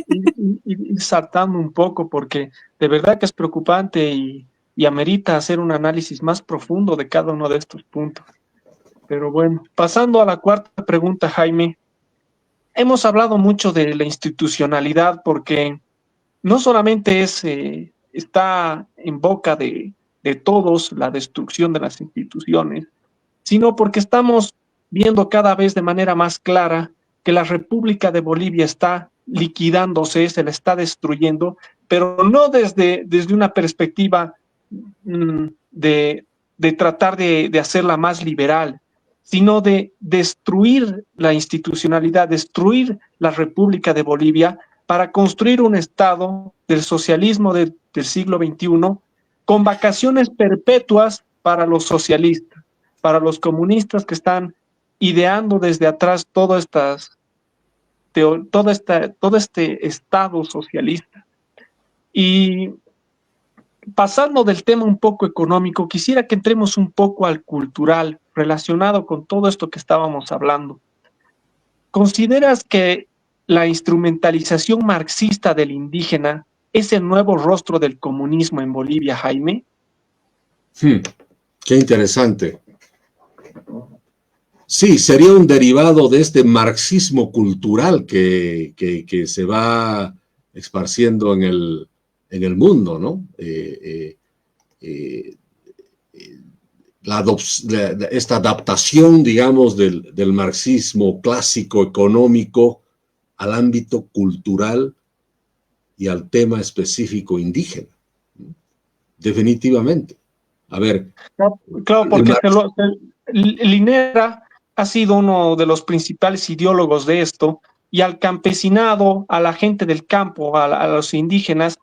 Speaker 2: ir saltando un poco, porque de verdad que es preocupante y amerita hacer un análisis más profundo de cada uno de estos puntos. Pero bueno, pasando a la cuarta pregunta, Jaime. Hemos hablado mucho de la institucionalidad porque no solamente está en boca de todos la destrucción de las instituciones, sino porque estamos viendo cada vez de manera más clara que la República de Bolivia está liquidándose, se la está destruyendo, pero no desde una perspectiva de tratar de hacerla más liberal, sino de destruir la institucionalidad, destruir la República de Bolivia para construir un Estado del socialismo del siglo XXI con vacaciones perpetuas para los socialistas, para los comunistas que están ideando desde atrás todo este Estado socialista. Y pasando del tema un poco económico, quisiera que entremos un poco al cultural, relacionado con todo esto que estábamos hablando. ¿Consideras que la instrumentalización marxista del indígena es el nuevo rostro del comunismo en Bolivia, Jaime?
Speaker 3: Qué interesante. Sí, sería un derivado de este marxismo cultural que se va esparciendo en el mundo, ¿no? Esta adaptación, digamos, del marxismo clásico económico al ámbito cultural y al tema específico indígena. Definitivamente. A ver.
Speaker 2: Claro, porque Linera ha sido uno de los principales ideólogos de esto, y al campesinado, a la gente del campo, a los indígenas,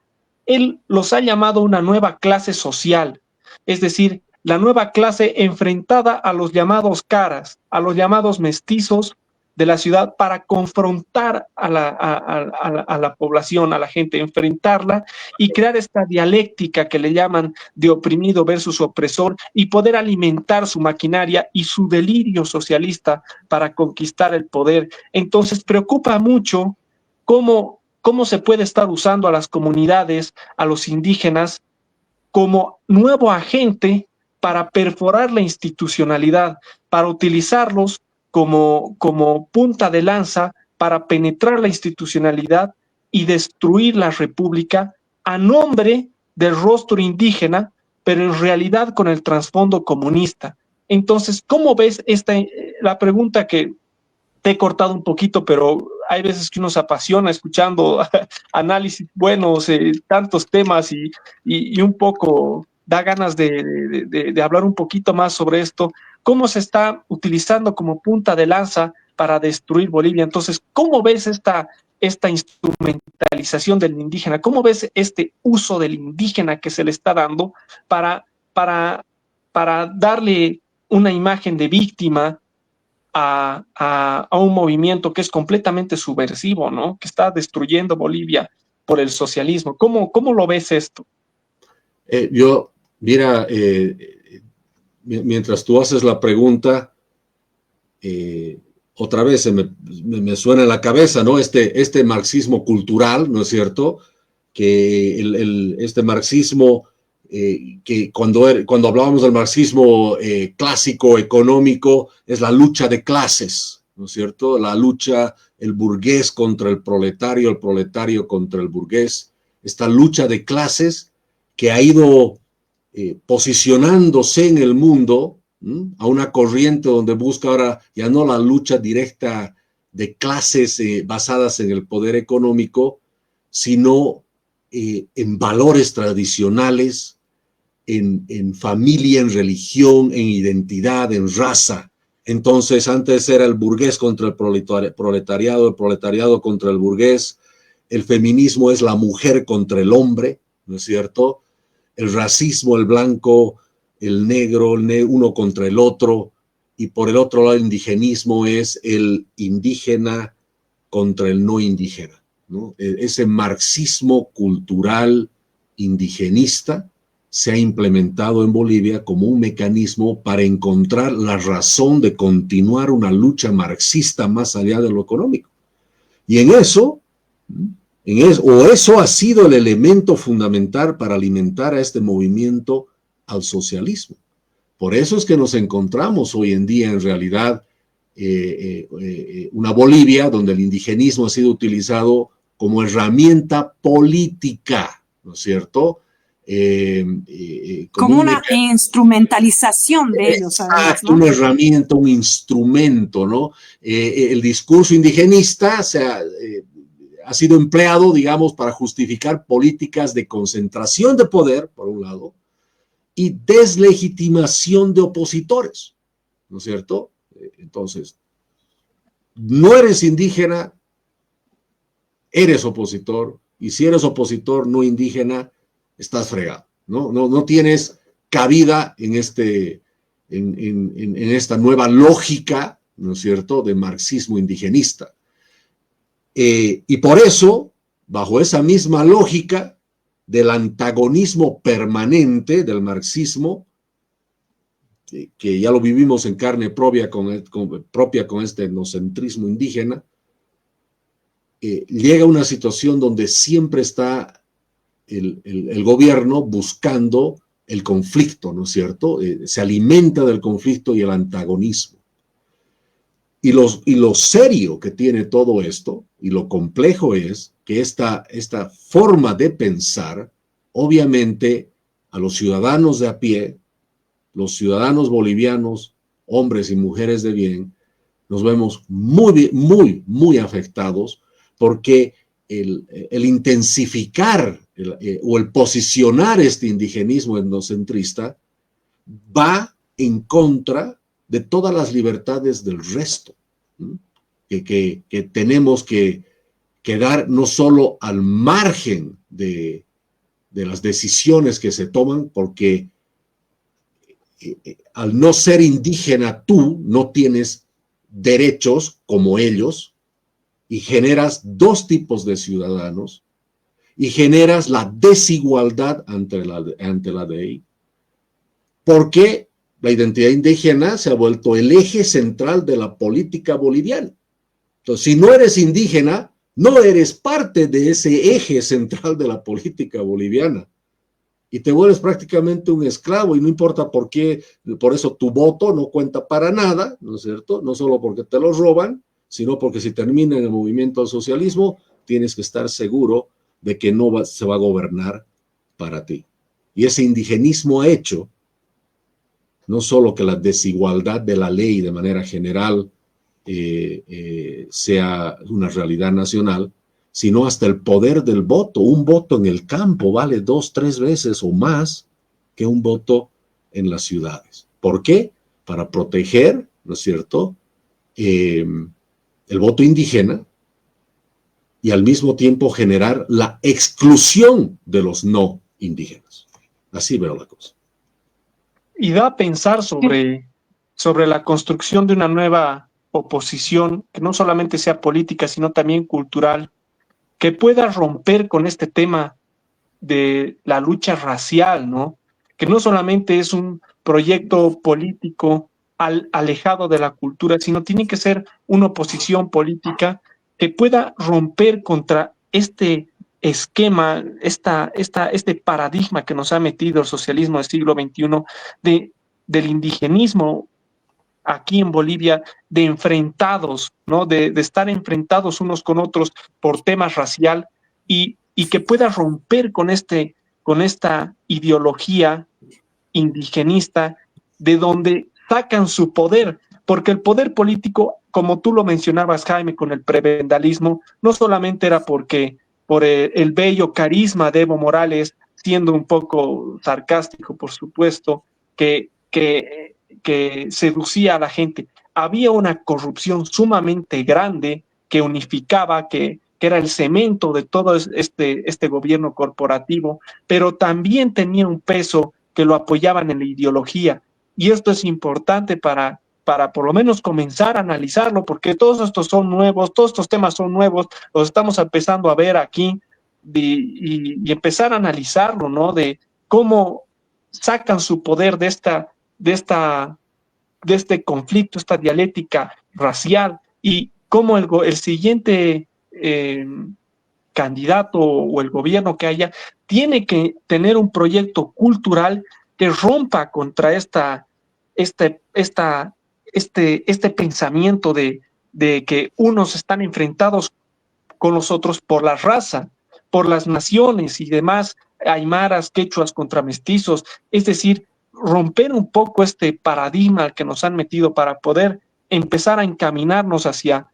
Speaker 2: él los ha llamado una nueva clase social, es decir, la nueva clase enfrentada a los llamados caras, a los llamados mestizos, de la ciudad para confrontar a la población, a la gente, enfrentarla y crear esta dialéctica que le llaman de oprimido versus opresor y poder alimentar su maquinaria y su delirio socialista para conquistar el poder. Entonces preocupa mucho cómo se puede estar usando a las comunidades, a los indígenas, como nuevo agente para perforar la institucionalidad, para utilizarlos como punta de lanza para penetrar la institucionalidad y destruir la república a nombre del rostro indígena, pero en realidad con el trasfondo comunista. Entonces, ¿cómo ves la pregunta que te he cortado un poquito, pero hay veces que uno se apasiona escuchando análisis buenos, tantos temas y un poco da ganas de hablar un poquito más sobre esto, cómo se está utilizando como punta de lanza para destruir Bolivia? Entonces, ¿cómo ves esta instrumentalización del indígena? ¿Cómo ves este uso del indígena que se le está dando para darle una imagen de víctima a un movimiento que es completamente subversivo, ¿no? Que está destruyendo Bolivia por el socialismo? ¿Cómo lo ves esto?
Speaker 3: Mira, mientras tú haces la pregunta, otra vez me suena en la cabeza, ¿no? Este marxismo cultural, ¿no es cierto? Que este marxismo, que cuando hablábamos del marxismo clásico, económico, es la lucha de clases, ¿no es cierto? La lucha, el burgués contra el proletario contra el burgués, esta lucha de clases que ha ido posicionándose en el mundo a una corriente donde busca ahora ya no la lucha directa de clases basadas en el poder económico, sino en valores tradicionales, en familia, en religión, en identidad, en raza. Entonces, antes era el burgués contra el proletariado contra el burgués, el feminismo es la mujer contra el hombre, ¿no es cierto? El racismo, el blanco, el negro, uno contra el otro, y por el otro lado el indigenismo es el indígena contra el no indígena, ¿no? Ese marxismo cultural indigenista se ha implementado en Bolivia como un mecanismo para encontrar la razón de continuar una lucha marxista más allá de lo económico. Y eso ha sido el elemento fundamental para alimentar a este movimiento al socialismo. Por eso es que nos encontramos hoy en día en realidad una Bolivia donde el indigenismo ha sido utilizado como herramienta política, ¿no es cierto?
Speaker 1: Como una instrumentalización de ellos, además, ¿no?
Speaker 3: Una herramienta, un instrumento, ¿no? El discurso indigenista ha sido empleado, digamos, para justificar políticas de concentración de poder, por un lado, y deslegitimación de opositores, ¿no es cierto? Entonces, no eres indígena, eres opositor, y si eres opositor no indígena, estás fregado, ¿no? No tienes cabida en esta nueva lógica, ¿no es cierto?, de marxismo indigenista. Y por eso, bajo esa misma lógica del antagonismo permanente del marxismo, que ya lo vivimos en carne propia con este etnocentrismo indígena, llega una situación donde siempre está el gobierno buscando el conflicto, ¿no es cierto? Se alimenta del conflicto y el antagonismo. Y lo serio que tiene todo esto, y lo complejo es que esta forma de pensar, obviamente, a los ciudadanos de a pie, los ciudadanos bolivianos, hombres y mujeres de bien, nos vemos muy, muy, muy afectados porque el intensificar o el posicionar este indigenismo etnocentrista va en contra de todas las libertades del resto, que tenemos que quedar no solo al margen de las decisiones que se toman, porque al no ser indígena tú no tienes derechos como ellos y generas dos tipos de ciudadanos y generas la desigualdad ante la ley, porque la identidad indígena se ha vuelto el eje central de la política boliviana. Entonces, si no eres indígena, no eres parte de ese eje central de la política boliviana. Y te vuelves prácticamente un esclavo, y no importa por qué, por eso tu voto no cuenta para nada, ¿no es cierto? No solo porque te lo roban, sino porque si termina en el movimiento al socialismo, tienes que estar seguro de que no se va a gobernar para ti. Y ese indigenismo ha hecho no solo que la desigualdad de la ley de manera general sea una realidad nacional, sino hasta el poder del voto. Un voto en el campo vale 2, 3 veces o más que un voto en las ciudades. ¿Por qué? Para proteger, ¿no es cierto?, el voto indígena y al mismo tiempo generar la exclusión de los no indígenas. Así veo la cosa.
Speaker 2: Y da a pensar sobre la construcción de una nueva oposición que no solamente sea política, sino también cultural, que pueda romper con este tema de la lucha racial, ¿no? Que no solamente es un proyecto político alejado de la cultura, sino tiene que ser una oposición política que pueda romper contra este esquema, este paradigma que nos ha metido el socialismo del siglo XXI del indigenismo aquí en Bolivia, de enfrentados, ¿no? De estar enfrentados unos con otros por temas racial y que pueda romper con esta ideología indigenista de donde sacan su poder, porque el poder político, como tú lo mencionabas, Jaime, con el prebendalismo, no solamente era por el bello carisma de Evo Morales, siendo un poco sarcástico, por supuesto, que seducía a la gente. Había una corrupción sumamente grande que unificaba, que era el cemento de todo este gobierno corporativo, pero también tenía un peso que lo apoyaban en la ideología. Y esto es importante para por lo menos comenzar a analizarlo, porque todos estos son nuevos, todos estos temas son nuevos, los estamos empezando a ver aquí y empezar a analizarlo, ¿no? De cómo sacan su poder de este conflicto, esta dialéctica racial, y cómo el siguiente candidato o el gobierno que haya tiene que tener un proyecto cultural que rompa contra este pensamiento de que unos están enfrentados con los otros por la raza, por las naciones y demás, aymaras, quechuas contra mestizos, es decir, romper un poco este paradigma al que nos han metido para poder empezar a encaminarnos hacia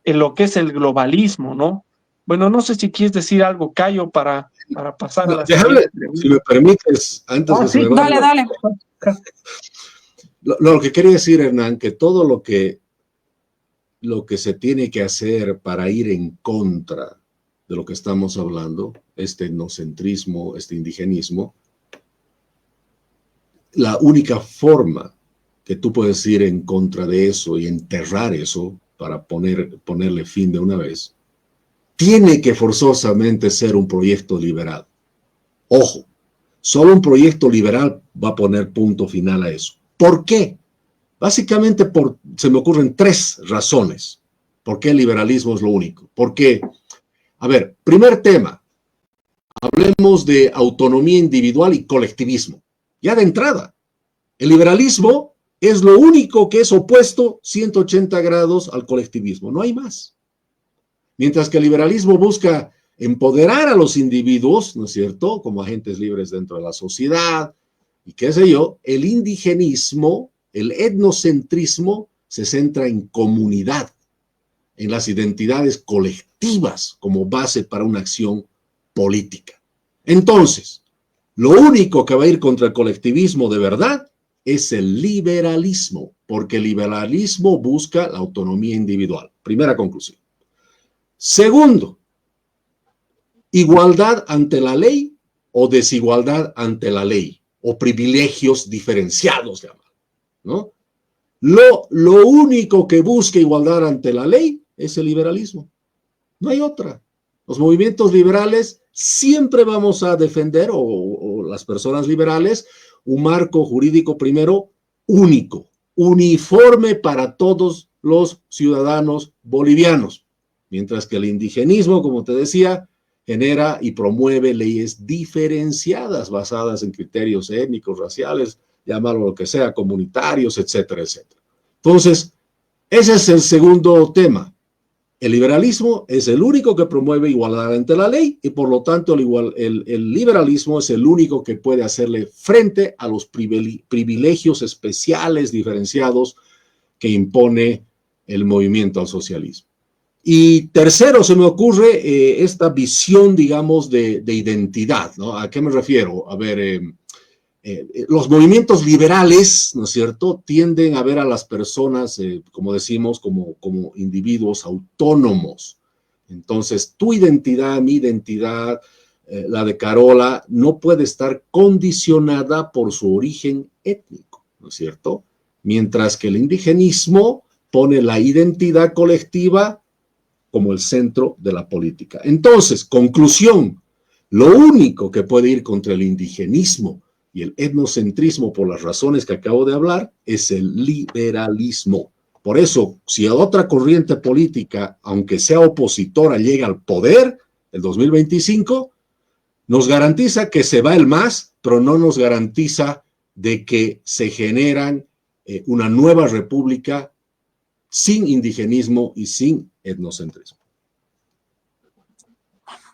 Speaker 2: lo que es el globalismo, ¿no? Bueno, no sé si quieres decir algo, Cayo, para pasar a la
Speaker 3: siguiente pregunta. Si me permites, antes que se me vaya.
Speaker 1: Dale.
Speaker 3: Lo que quería decir, Hernán, que todo lo que se tiene que hacer para ir en contra de lo que estamos hablando, este etnocentrismo, este indigenismo, la única forma que tú puedes ir en contra de eso y enterrar eso para ponerle fin de una vez, tiene que forzosamente ser un proyecto liberal. Ojo, solo un proyecto liberal va a poner punto final a eso. ¿Por qué? Básicamente se me ocurren 3 razones por qué el liberalismo es lo único. Porque, a ver, primer tema, hablemos de autonomía individual y colectivismo. Ya de entrada, el liberalismo es lo único que es opuesto 180 grados al colectivismo, no hay más. Mientras que el liberalismo busca empoderar a los individuos, ¿no es cierto?, como agentes libres dentro de la sociedad, y qué sé yo, el indigenismo, el etnocentrismo, se centra en comunidad, en las identidades colectivas como base para una acción política. Entonces, lo único que va a ir contra el colectivismo de verdad es el liberalismo, porque el liberalismo busca la autonomía individual. Primera conclusión. Segundo, igualdad ante la ley o desigualdad ante la ley, o privilegios diferenciados, ¿no? Lo único que busca igualdad ante la ley es el liberalismo. No hay otra. Los movimientos liberales siempre vamos a defender, o las personas liberales, un marco jurídico primero único, uniforme para todos los ciudadanos bolivianos, mientras que el indigenismo, como te decía, genera y promueve leyes diferenciadas basadas en criterios étnicos, raciales, llamarlo lo que sea, comunitarios, etcétera, etcétera. Entonces, ese es el segundo tema. El liberalismo es el único que promueve igualdad ante la ley y por lo tanto el liberalismo es el único que puede hacerle frente a los privilegios especiales diferenciados que impone el movimiento al socialismo. Y tercero, se me ocurre esta visión, digamos, de identidad, ¿no? ¿A qué me refiero? A ver, los movimientos liberales, ¿no es cierto?, tienden a ver a las personas, como decimos, como individuos autónomos. Entonces, tu identidad, mi identidad, la de Carola, no puede estar condicionada por su origen étnico, ¿no es cierto? Mientras que el indigenismo pone la identidad colectiva como el centro de la política. Entonces, conclusión, lo único que puede ir contra el indigenismo y el etnocentrismo, por las razones que acabo de hablar, es el liberalismo. Por eso, si otra corriente política, aunque sea opositora, llega al poder el 2025, nos garantiza que se va el MAS, pero no nos garantiza de que se generan una nueva república sin indigenismo y sin etnocentrismo.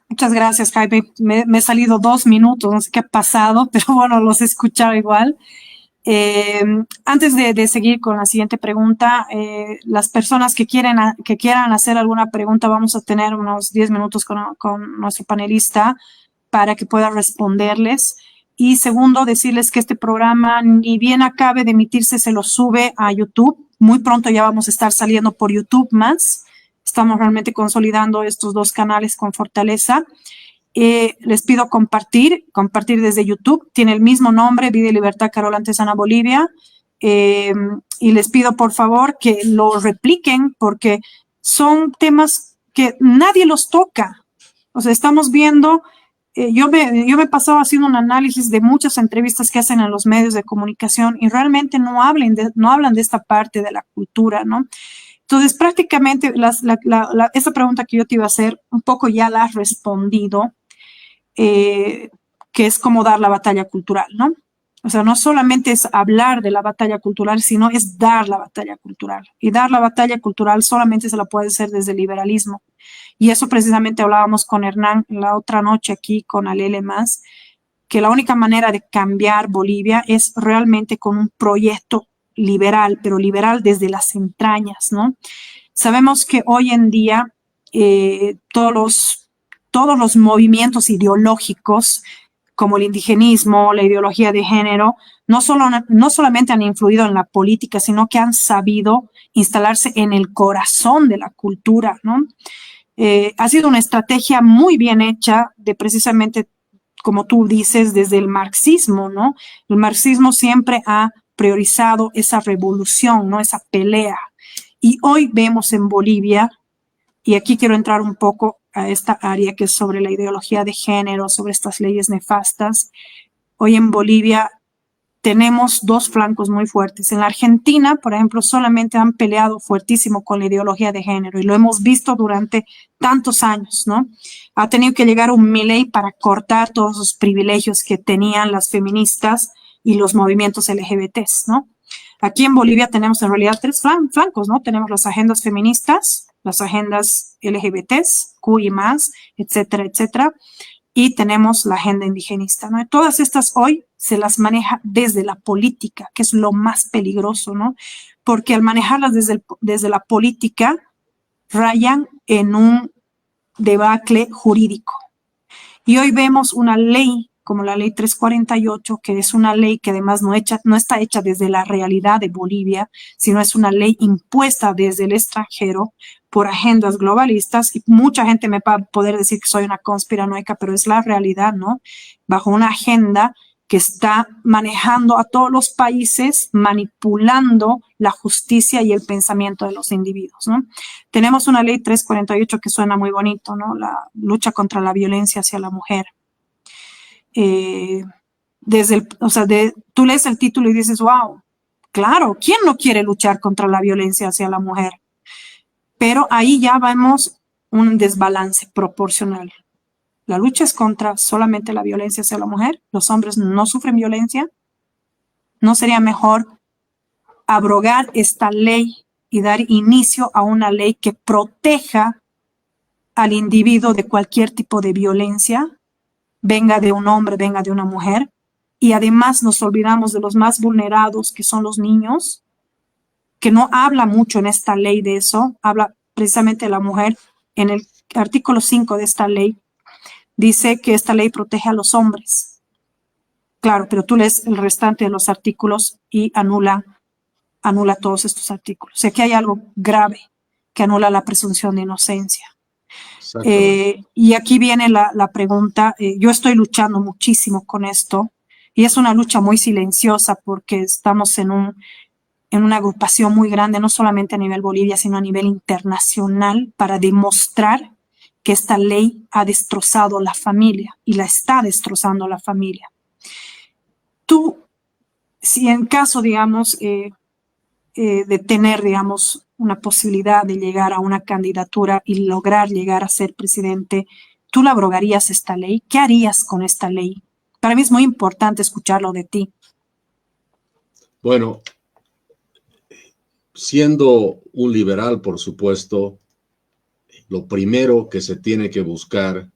Speaker 1: Muchas gracias, Jaime. Me he salido 2 minutos, no sé qué ha pasado, pero bueno, los he escuchado igual. Antes de seguir con la siguiente pregunta, las personas que quieran hacer alguna pregunta, vamos a tener unos 10 minutos con nuestro panelista para que pueda responderles. Y segundo, decirles que este programa, ni bien acabe de emitirse, se lo sube a YouTube. Muy pronto ya vamos a estar saliendo por YouTube más. Estamos realmente consolidando estos 2 canales con fortaleza. Les pido compartir desde YouTube. Tiene el mismo nombre, Vida y Libertad, Carola Antezana, Bolivia. Y les pido, por favor, que lo repliquen porque son temas que nadie los toca. O sea, estamos viendo... yo me he pasado haciendo un análisis de muchas entrevistas que hacen en los medios de comunicación y realmente no hablan de esta parte de la cultura, ¿no? Entonces, prácticamente, esta pregunta que yo te iba a hacer, un poco ya la has respondido, que es cómo dar la batalla cultural, ¿no? O sea, no solamente es hablar de la batalla cultural, sino es dar la batalla cultural. Y dar la batalla cultural solamente se la puede hacer desde el liberalismo. Y eso precisamente hablábamos con Hernán la otra noche aquí con Alele más, que la única manera de cambiar Bolivia es realmente con un proyecto liberal, pero liberal desde las entrañas, ¿no? Sabemos que hoy en día todos los movimientos ideológicos, como el indigenismo, la ideología de género, no solamente han influido en la política, sino que han sabido instalarse en el corazón de la cultura, ¿no? Ha sido una estrategia muy bien hecha de precisamente, como tú dices, desde el marxismo, ¿no? El marxismo siempre ha priorizado esa revolución, ¿no? Esa pelea. Y hoy vemos en Bolivia, y aquí quiero entrar un poco a esta área que es sobre la ideología de género, sobre estas leyes nefastas. Hoy en Bolivia tenemos 2 flancos muy fuertes. En la Argentina, por ejemplo, solamente han peleado fuertísimo con la ideología de género y lo hemos visto durante tantos años, ¿no? Ha tenido que llegar un Milei para cortar todos los privilegios que tenían las feministas y los movimientos LGBTs, ¿no? Aquí en Bolivia tenemos en realidad 3 flancos, ¿no? Tenemos las agendas feministas, las agendas LGBTs, QI+, etcétera, etcétera. Y tenemos la agenda indigenista, ¿no? Y todas estas hoy se las maneja desde la política, que es lo más peligroso, ¿no? Porque al manejarlas desde la política, rayan en un debacle jurídico. Y hoy vemos una ley como la ley 348, que es una ley que además no está hecha desde la realidad de Bolivia, sino es una ley impuesta desde el extranjero por agendas globalistas, y mucha gente me va a poder decir que soy una conspiranoica, pero es la realidad, ¿no? Bajo una agenda que está manejando a todos los países, manipulando la justicia y el pensamiento de los individuos, ¿no? Tenemos una ley 348 que suena muy bonito, ¿no? La lucha contra la violencia hacia la mujer. Tú lees el título y dices, wow, claro, ¿quién no quiere luchar contra la violencia hacia la mujer? Pero ahí ya vemos un desbalance proporcional. La lucha es contra solamente la violencia hacia la mujer. Los hombres no sufren violencia. ¿No sería mejor abrogar esta ley y dar inicio a una ley que proteja al individuo de cualquier tipo de violencia, venga de un hombre, venga de una mujer? Y además nos olvidamos de los más vulnerados, que son los niños, que no habla mucho en esta ley de eso, habla precisamente de la mujer. En el artículo 5 de esta ley dice que esta ley protege a los hombres. Claro, pero tú lees el restante de los artículos y anula todos estos artículos. O sea, que hay algo grave que anula la presunción de inocencia. Y aquí viene la pregunta. Yo estoy luchando muchísimo con esto y es una lucha muy silenciosa porque estamos en una agrupación muy grande, no solamente a nivel Bolivia, sino a nivel internacional, para demostrar que esta ley ha destrozado la familia y la está destrozando la familia. Tú, si en caso, digamos, de tener, digamos, una posibilidad de llegar a una candidatura y lograr llegar a ser presidente, ¿tú la abrogarías esta ley? ¿Qué harías con esta ley? Para mí es muy importante escucharlo de ti.
Speaker 3: Bueno, siendo un liberal, por supuesto, lo primero que se tiene que buscar,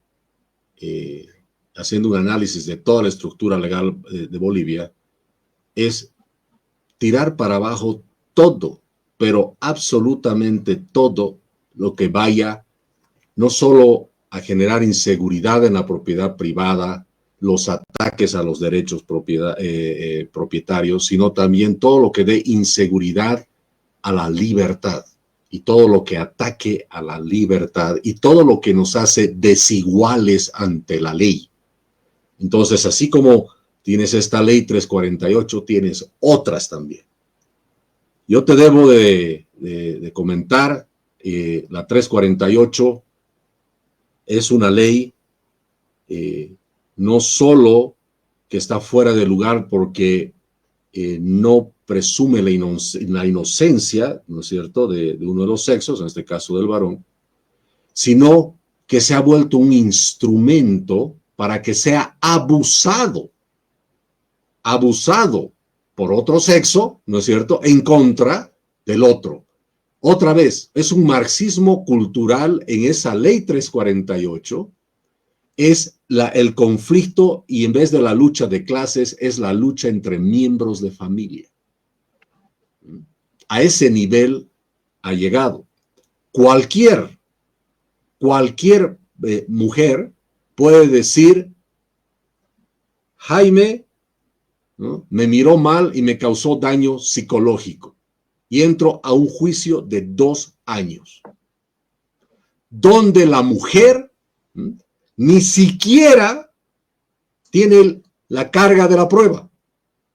Speaker 3: haciendo un análisis de toda la estructura legal de Bolivia, es tirar para abajo todo, pero absolutamente todo lo que vaya no solo a generar inseguridad en la propiedad privada, los ataques a los derechos propietarios, sino también todo lo que dé inseguridad a la libertad y todo lo que ataque a la libertad y todo lo que nos hace desiguales ante la ley. Entonces, así como tienes esta ley 348, tienes otras también. Yo te debo de comentar, la 348 es una ley no solo que está fuera de lugar porque no presume la inocencia, ¿no es cierto?, de uno de los sexos, en este caso del varón, sino que se ha vuelto un instrumento para que sea abusado por otro sexo, ¿no es cierto?, en contra del otro. Otra vez, es un marxismo cultural en esa ley 348, es el conflicto y en vez de la lucha de clases es la lucha entre miembros de familia. A ese nivel ha llegado. Cualquier mujer puede decir, Jaime, ¿no?, me miró mal y me causó daño psicológico y entro a un juicio de 2 años, donde la mujer ni siquiera tiene la carga de la prueba.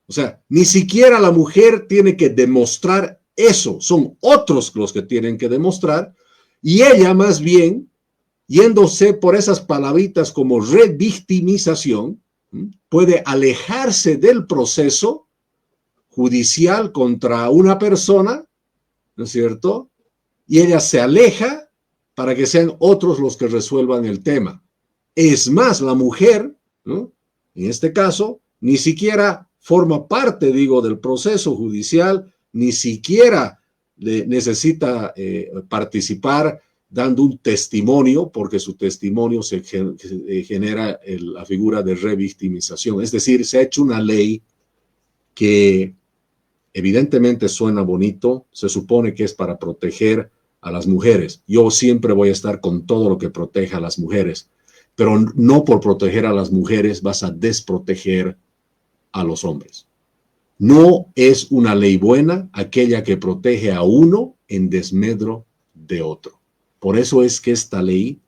Speaker 3: O sea, ni siquiera la mujer tiene que demostrar eso, son otros los que tienen que demostrar, y ella más bien, yéndose por esas palabritas como revictimización, puede alejarse del proceso judicial contra una persona, ¿no es cierto? Y ella se aleja para que sean otros los que resuelvan el tema. Es más, la mujer, ¿no?, en este caso, ni siquiera forma parte, digo, del proceso judicial, ni siquiera necesita participar dando un testimonio, porque su testimonio se genera la figura de revictimización. Es decir, se ha hecho una ley que evidentemente suena bonito, se supone que es para proteger a las mujeres. Yo siempre voy a estar con todo lo que proteja a las mujeres, pero no por proteger a las mujeres vas a desproteger a los hombres. No es una ley buena aquella que protege a uno en desmedro de otro. Por eso es que esta ley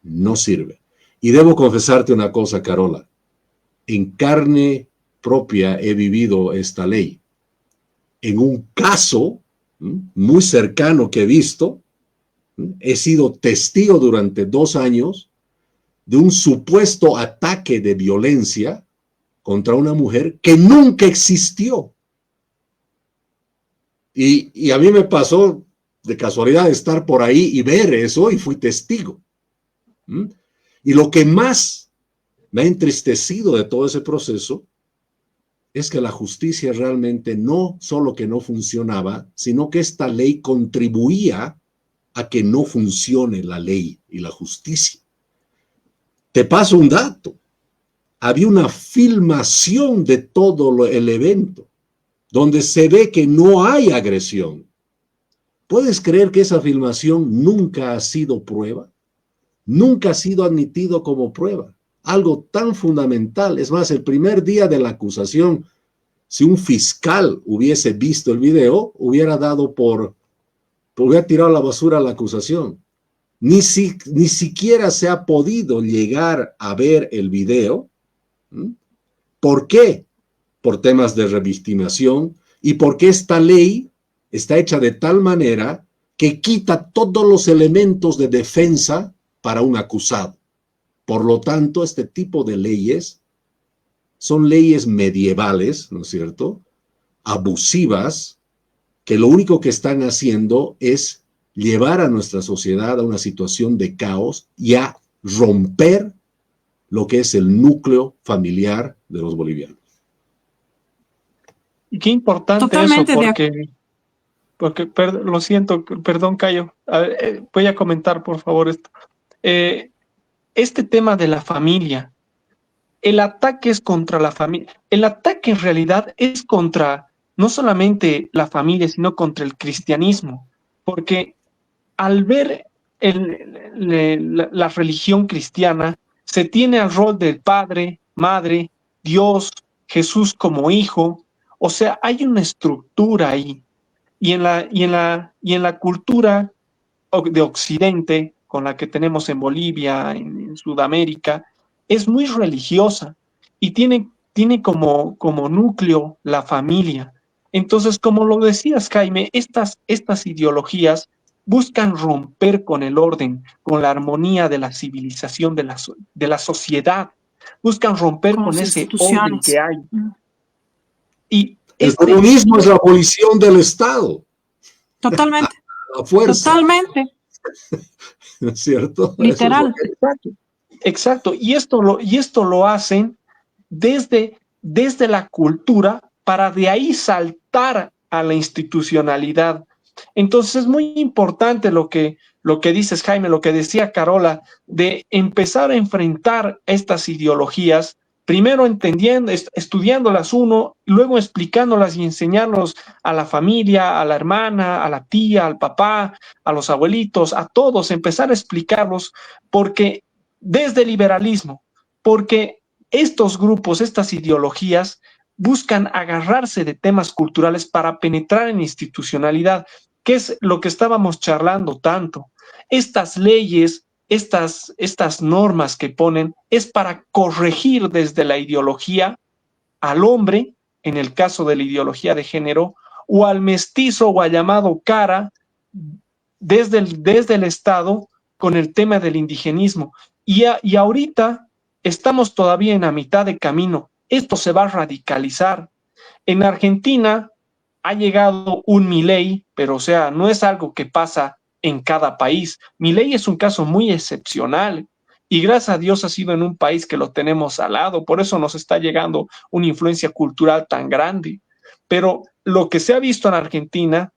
Speaker 3: no sirve. Y debo confesarte una cosa, Carola. En carne propia he vivido esta ley. En un caso muy cercano que he visto, he sido testigo durante 2 años de un supuesto ataque de violencia contra una mujer que nunca existió. Y a mí me pasó de casualidad estar por ahí y ver eso, y fui testigo. Y lo que más me ha entristecido de todo ese proceso es que la justicia realmente no solo que no funcionaba, sino que esta ley contribuía a que no funcione la ley y la justicia. Te paso un dato. Había una filmación de todo el evento, donde se ve que no hay agresión. ¿Puedes creer que esa filmación nunca ha sido prueba? Nunca ha sido admitido como prueba. Algo tan fundamental. Es más, el primer día de la acusación, si un fiscal hubiese visto el video, hubiera tirado a la basura la acusación. Ni siquiera se ha podido llegar a ver el video. ¿Por qué? Por temas de revictimización y porque esta ley está hecha de tal manera que quita todos los elementos de defensa para un acusado. Por lo tanto, este tipo de leyes son leyes medievales, ¿no es cierto?, abusivas, que lo único que están haciendo es llevar a nuestra sociedad a una situación de caos y a romper lo que es el núcleo familiar de los bolivianos.
Speaker 2: Y qué importante
Speaker 1: Totalmente
Speaker 2: eso, porque lo siento, perdón, Cayo. A ver, voy a comentar, por favor, esto. Este tema de la familia, el ataque es contra la familia. El ataque en realidad es contra no solamente la familia, sino contra el cristianismo, porque al ver la religión cristiana, se tiene el rol del padre, madre, Dios, Jesús como hijo. O sea, hay una estructura ahí. Y en la cultura de Occidente, con la que tenemos en Bolivia, en Sudamérica, es muy religiosa y tiene como núcleo la familia. Entonces, como lo decías, Jaime, estas ideologías buscan romper con el orden, con la armonía de la civilización, de la sociedad. Buscan romper con ese orden que hay. Y
Speaker 3: el comunismo es la abolición del Estado.
Speaker 1: Totalmente.
Speaker 3: La fuerza.
Speaker 1: Totalmente.
Speaker 3: ¿No es cierto?
Speaker 1: Literal.
Speaker 2: Exacto. Y esto lo hacen desde la cultura para de ahí saltar a la institucionalidad. Entonces es muy importante lo que dices, Jaime, lo que decía Carola, de empezar a enfrentar estas ideologías, primero estudiándolas uno, luego explicándolas y enseñarlos a la familia, a la hermana, a la tía, al papá, a los abuelitos, a todos, empezar a explicarlos, porque desde el liberalismo, porque estos grupos, estas ideologías, buscan agarrarse de temas culturales para penetrar en institucionalidad, que es lo que estábamos charlando tanto. Estas leyes, estas normas que ponen, es para corregir desde la ideología al hombre, en el caso de la ideología de género, o al mestizo o al llamado cara, desde el Estado, con el tema del indigenismo. Y ahorita estamos todavía en la mitad de camino. Esto se va a radicalizar. En Argentina ha llegado un Milei, pero o sea, no es algo que pasa en cada país. Milei es un caso muy excepcional y gracias a Dios ha sido en un país que lo tenemos al lado, por eso nos está llegando una influencia cultural tan grande. Pero lo que se ha visto en Argentina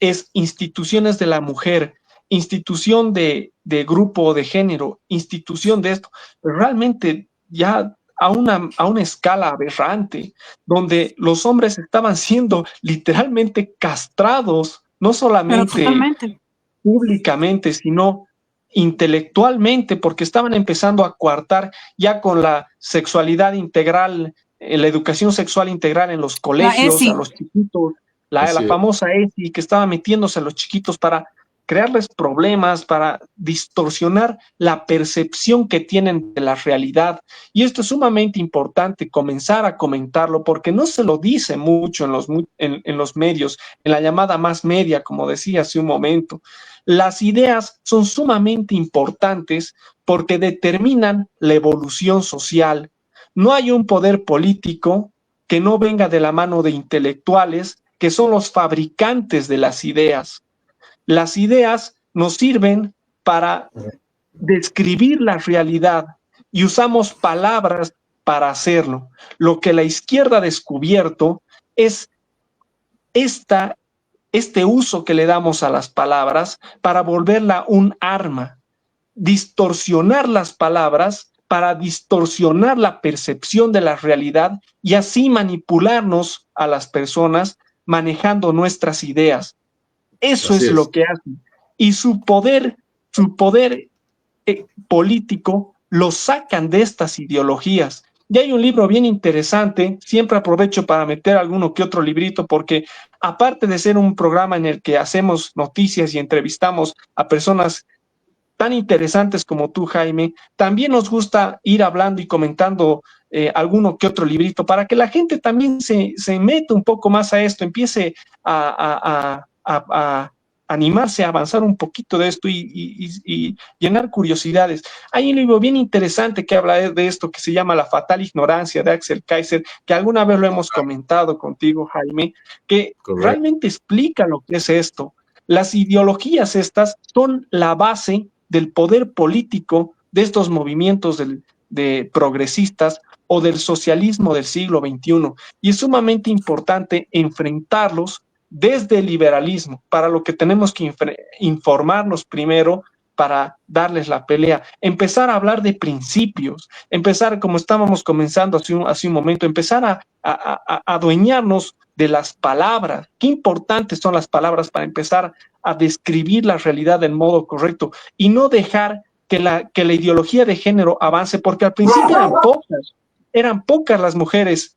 Speaker 2: es instituciones de la mujer, institución de grupo de género, institución de esto, realmente ya a una escala aberrante, donde los hombres estaban siendo literalmente castrados, no solamente públicamente, sino intelectualmente, porque estaban empezando a coartar ya con la sexualidad integral, la educación sexual integral en los colegios, a los chiquitos, la famosa ESI, que estaba metiéndose a los chiquitos para crearles problemas, para distorsionar la percepción que tienen de la realidad. Y esto es sumamente importante comenzar a comentarlo porque no se lo dice mucho en los medios, en la llamada más media, como decía hace un momento. Las ideas son sumamente importantes porque determinan la evolución social. No hay un poder político que no venga de la mano de intelectuales que son los fabricantes de las ideas. Las ideas nos sirven para describir la realidad y usamos palabras para hacerlo. Lo que la izquierda ha descubierto es este uso que le damos a las palabras para volverla un arma, distorsionar las palabras para distorsionar la percepción de la realidad y así manipularnos a las personas manejando nuestras ideas. Eso es lo que hacen. Y su poder político lo sacan de estas ideologías. Y hay un libro bien interesante, siempre aprovecho para meter alguno que otro librito, porque aparte de ser un programa en el que hacemos noticias y entrevistamos a personas tan interesantes como tú, Jaime, también nos gusta ir hablando y comentando alguno que otro librito para que la gente también se meta un poco más a esto, empiece a animarse a avanzar un poquito de esto y llenar curiosidades. Hay un libro bien interesante que habla de esto que se llama La fatal ignorancia de Axel Kaiser, que alguna vez lo hemos comentado contigo, Jaime, que realmente explica lo que es esto. Las ideologías estas son la base del poder político de estos movimientos de progresistas o del socialismo del siglo XXI. Y es sumamente importante enfrentarlos desde el liberalismo, para lo que tenemos que informarnos primero para darles la pelea, empezar a hablar de principios, empezar, como estábamos comenzando hace un momento, empezar a adueñarnos de las palabras. Qué importantes son las palabras para empezar a describir la realidad del modo correcto y no dejar que la ideología de género avance, porque al principio eran pocas las mujeres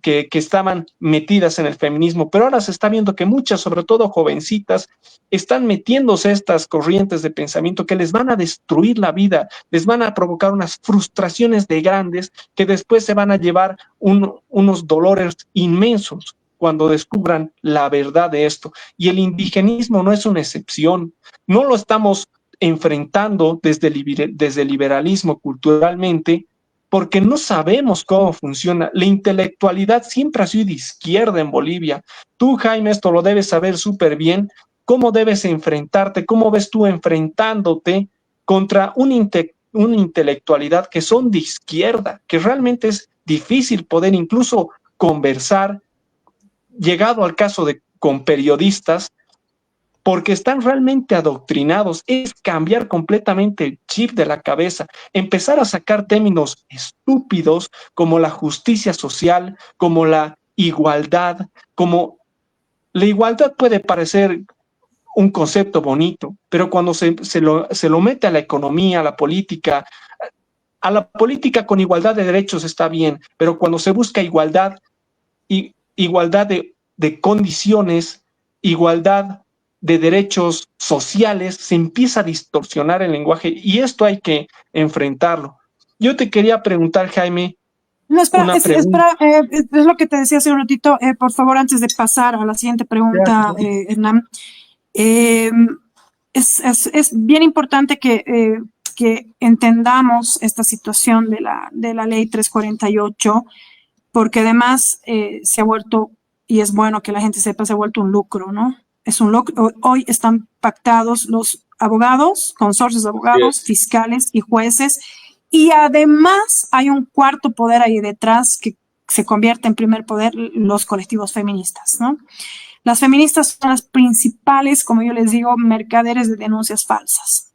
Speaker 2: que estaban metidas en el feminismo, pero ahora se está viendo que muchas, sobre todo jovencitas, están metiéndose estas corrientes de pensamiento que les van a destruir la vida, les van a provocar unas frustraciones de grandes que después se van a llevar unos dolores inmensos cuando descubran la verdad de esto. Y el indigenismo no es una excepción, no lo estamos enfrentando desde el liberalismo culturalmente, porque no sabemos cómo funciona. La intelectualidad siempre ha sido de izquierda en Bolivia. Tú, Jaime, esto lo debes saber súper bien. ¿Cómo debes enfrentarte? ¿Cómo ves tú enfrentándote contra una intelectualidad que son de izquierda? Que realmente es difícil poder incluso conversar, llegado al caso de con periodistas, porque están realmente adoctrinados. Es cambiar completamente el chip de la cabeza, empezar a sacar términos estúpidos como la justicia social, como la igualdad, como la igualdad puede parecer un concepto bonito, pero cuando se lo mete a la economía, a la política con igualdad de derechos está bien, pero cuando se busca igualdad de condiciones, igualdad de derechos sociales, se empieza a distorsionar el lenguaje y esto hay que enfrentarlo. Yo te quería preguntar, Jaime.
Speaker 1: No, espera, es lo que te decía hace un ratito. Por favor, antes de pasar a la siguiente pregunta, Hernán, es bien importante que entendamos esta situación de la ley 348, porque además se ha vuelto, y es bueno que la gente sepa, se ha vuelto un lucro, ¿no? Es un lucro. Hoy están pactados los abogados, consorcios de abogados, fiscales y jueces, y además hay un cuarto poder ahí detrás que se convierte en primer poder, los colectivos feministas, ¿no? Las feministas son las principales, como yo les digo, mercaderes de denuncias falsas.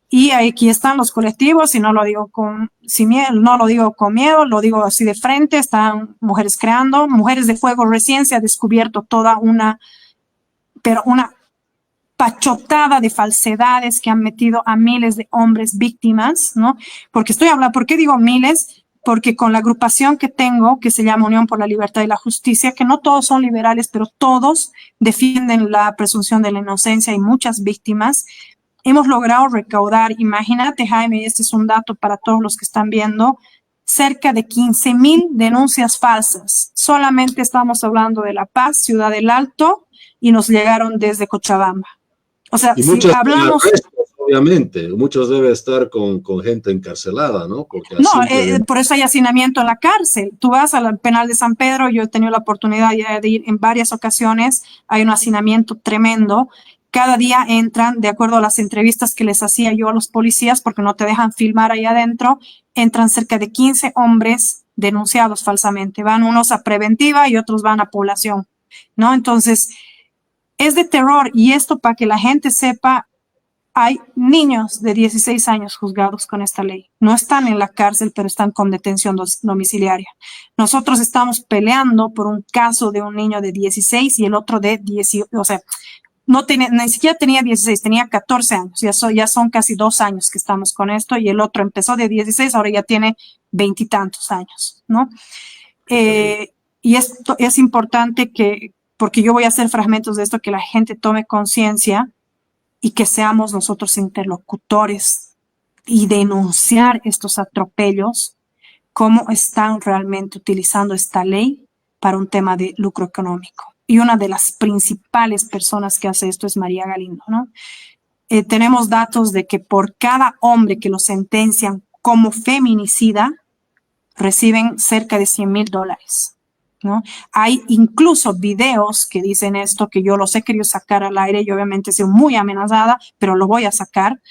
Speaker 1: Y aquí están los colectivos, y no lo digo sin miedo, no lo digo con miedo, lo digo así de frente. Están mujeres creando, Mujeres de Fuego recién se ha descubierto toda una pachotada de falsedades que han metido a miles de hombres víctimas, ¿no? ¿Por qué digo miles? porque con la agrupación que tengo, que se llama Unión por la Libertad y la Justicia, que no todos son liberales, pero todos defienden la presunción de la inocencia y muchas víctimas, hemos logrado recaudar, imagínate, Jaime, y este es un dato para todos los que están viendo, cerca de 15,000 denuncias falsas. Solamente estamos hablando de La Paz, Ciudad del Alto, y nos llegaron desde Cochabamba. O sea,
Speaker 3: Y
Speaker 1: si
Speaker 3: muchos
Speaker 1: hablamos...
Speaker 3: arrestos, obviamente, muchos deben estar con gente encarcelada, ¿no? Porque
Speaker 1: No,
Speaker 3: simplemente...
Speaker 1: por eso hay hacinamiento en la cárcel. Tú vas al penal de San Pedro, yo he tenido la oportunidad ya de ir en varias ocasiones, hay un hacinamiento tremendo. Cada día entran, de acuerdo a las entrevistas que les hacía yo a los policías, porque no te dejan filmar ahí adentro, entran cerca de 15 hombres denunciados falsamente. Van unos a preventiva y otros van a población, ¿no? Entonces, es de terror, y esto para que la gente sepa, hay niños de 16 años juzgados con esta ley. No están en la cárcel, pero están con detención domiciliaria. Nosotros estamos peleando por un caso de un niño de 16 y el otro de 18, o sea, no tenía, ni siquiera tenía 16, tenía 14 años. Ya son casi 2 años que estamos con esto, y el otro empezó de 16, ahora ya tiene 20 y tantos años, ¿no? Y esto es importante porque yo voy a hacer fragmentos de esto, que la gente tome conciencia y que seamos nosotros interlocutores y denunciar estos atropellos, cómo están realmente utilizando esta ley para un tema de lucro económico. Y una de las principales personas que hace esto es María Galindo, ¿no? Tenemos datos de que por cada hombre que lo sentencian como feminicida, reciben cerca de $100,000, ¿no? Hay incluso videos que dicen esto, que yo los he querido sacar al aire y obviamente he sido muy amenazada, pero lo voy a sacar.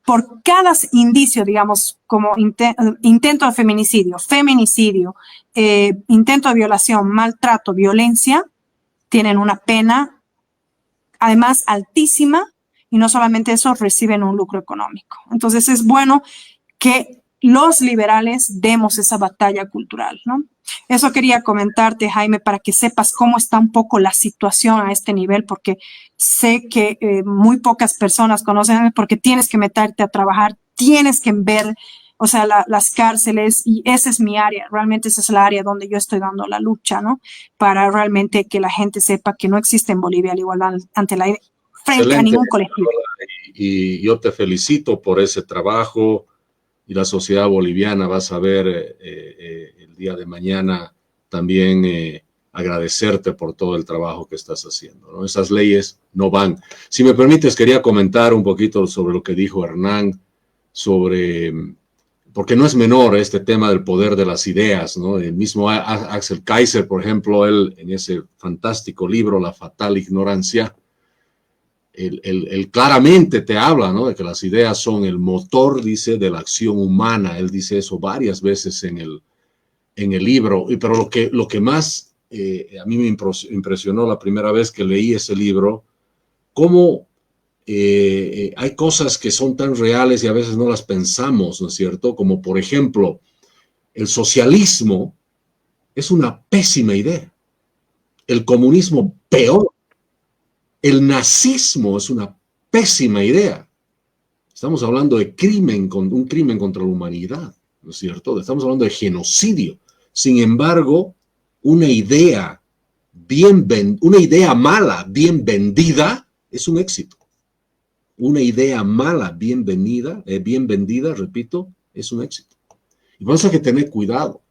Speaker 1: Por cada indicio, digamos, como intento de feminicidio, intento de violación, maltrato, violencia, tienen una pena, además, altísima, y no solamente eso, reciben un lucro económico. Entonces es bueno que los liberales demos esa batalla cultural, ¿no? Eso quería comentarte, Jaime, para que sepas cómo está un poco la situación a este nivel, porque sé que muy pocas personas conocen, porque tienes que meterte a trabajar, tienes que ver, o sea, las cárceles, y esa es mi área, realmente esa es la área donde yo estoy dando la lucha, ¿no? Para realmente que la gente sepa que no existe en Bolivia la igualdad ante la ley frente
Speaker 3: Excelente,
Speaker 1: a ningún colectivo.
Speaker 3: y yo te felicito por ese trabajo, y la sociedad boliviana va a saber el día de mañana también agradecerte por todo el trabajo que estás haciendo, ¿no? Esas leyes no van. Si me permites, quería comentar un poquito sobre lo que dijo Hernán, porque no es menor este tema del poder de las ideas, ¿no? El mismo Axel Kaiser, por ejemplo, él en ese fantástico libro, La fatal ignorancia, él claramente te habla, ¿no?, de que las ideas son el motor, dice, de la acción humana. Él dice eso varias veces en el libro. Pero lo que más a mí me impresionó la primera vez que leí ese libro, cómo hay cosas que son tan reales y a veces no las pensamos, ¿no es cierto? Como por ejemplo, el socialismo es una pésima idea. El comunismo, peor. El nazismo es una pésima idea. Estamos hablando de un crimen contra la humanidad, ¿no es cierto? Estamos hablando de genocidio. Sin embargo, una idea mala, bien vendida, es un éxito. Una idea mala, bien vendida, repito, es un éxito. Y por eso hay que tener cuidado.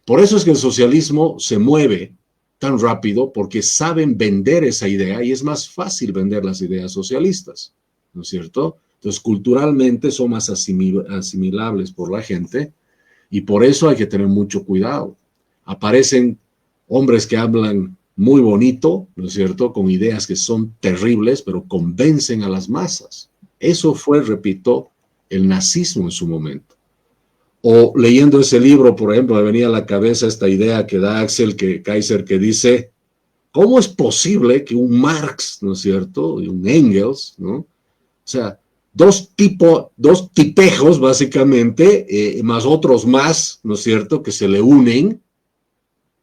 Speaker 3: Por eso es que el socialismo se mueve tan rápido, porque saben vender esa idea, y es más fácil vender las ideas socialistas, ¿no es cierto? Entonces, culturalmente son más asimilables por la gente, y por eso hay que tener mucho cuidado. Aparecen hombres que hablan muy bonito, ¿no es cierto?, con ideas que son terribles, pero convencen a las masas. Eso fue, repito, el nazismo en su momento. O leyendo ese libro, por ejemplo, me venía a la cabeza esta idea que da Axel Kaiser, que dice, ¿cómo es posible que un Marx, ¿no es cierto?, y un Engels, ¿no? O sea, dos tipejos, básicamente, más otros más, ¿no es cierto?, que se le unen,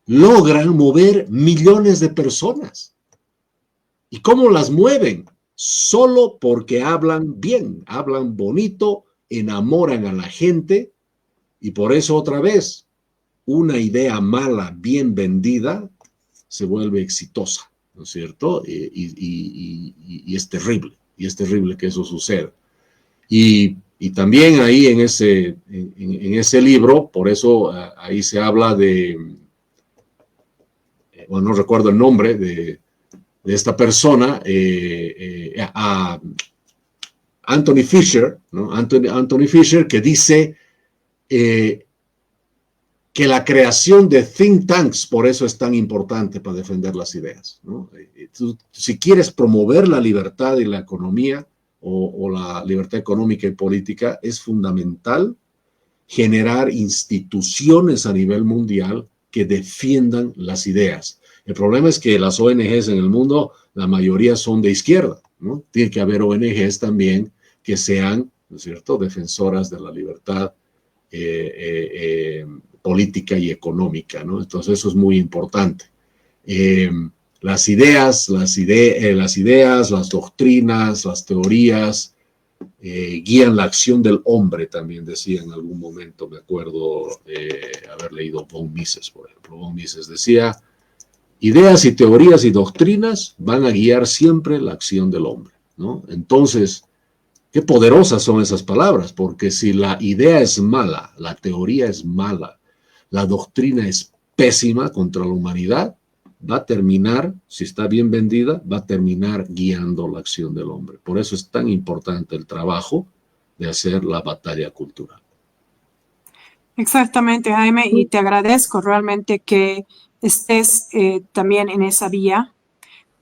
Speaker 3: logran mover millones de personas. ¿Y cómo las mueven? Solo porque hablan bien, hablan bonito, enamoran a la gente, Y por eso otra vez, una idea mala, bien vendida, se vuelve exitosa, ¿no es cierto? Y es terrible que eso suceda. Y también ahí en ese libro, por eso ahí se habla de, bueno, no recuerdo el nombre de esta persona, Anthony Fisher, ¿no? Anthony Fisher, que dice que la creación de think tanks, por eso es tan importante para defender las ideas, ¿no? Si quieres promover la libertad y la economía, o la libertad económica y política, es fundamental generar instituciones a nivel mundial que defiendan las ideas. El problema es que las ONGs en el mundo, la mayoría son de izquierda, ¿no? Tiene que haber ONGs también que sean, ¿no es cierto?, defensoras de la libertad política y económica, ¿no? Entonces eso es muy importante. Las ideas, las doctrinas, las teorías guían la acción del hombre, también decía en algún momento, me acuerdo haber leído von Mises, por ejemplo. Von Mises decía, ideas y teorías y doctrinas van a guiar siempre la acción del hombre, ¿no? Entonces, qué poderosas son esas palabras, porque si la idea es mala, la teoría es mala, la doctrina es pésima contra la humanidad, va a terminar, si está bien vendida, va a terminar guiando la acción del hombre. Por eso es tan importante el trabajo de hacer la batalla cultural.
Speaker 1: Exactamente, Jaime, y te agradezco realmente que estés también en esa vía,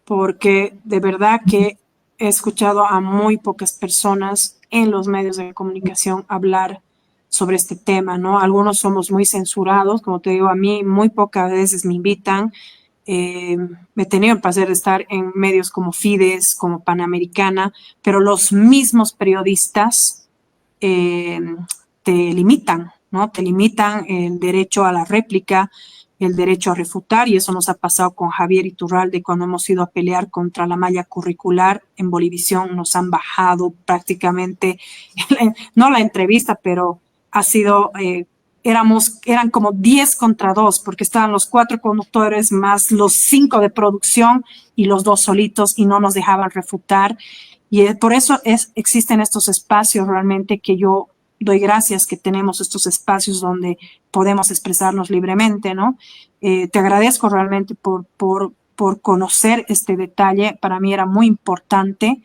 Speaker 1: porque de verdad que he escuchado a muy pocas personas en los medios de comunicación hablar sobre este tema, ¿no? Algunos somos muy censurados, como te digo, a mí muy pocas veces me invitan. He tenido el placer de estar en medios como Fides, como Panamericana, pero los mismos periodistas te limitan, ¿no? Te limitan el derecho a la réplica, el derecho a refutar, y eso nos ha pasado con Javier Iturralde cuando hemos ido a pelear contra la malla curricular en Bolivisión. Nos han bajado prácticamente, no la entrevista, pero ha sido... eran como 10 contra 2, porque estaban los 4 conductores más los 5 de producción y los 2 solitos, y no nos dejaban refutar. Y por eso existen estos espacios realmente, que yo doy gracias que tenemos estos espacios donde podemos expresarnos libremente, ¿no? Te agradezco realmente por conocer este detalle. Para mí era muy importante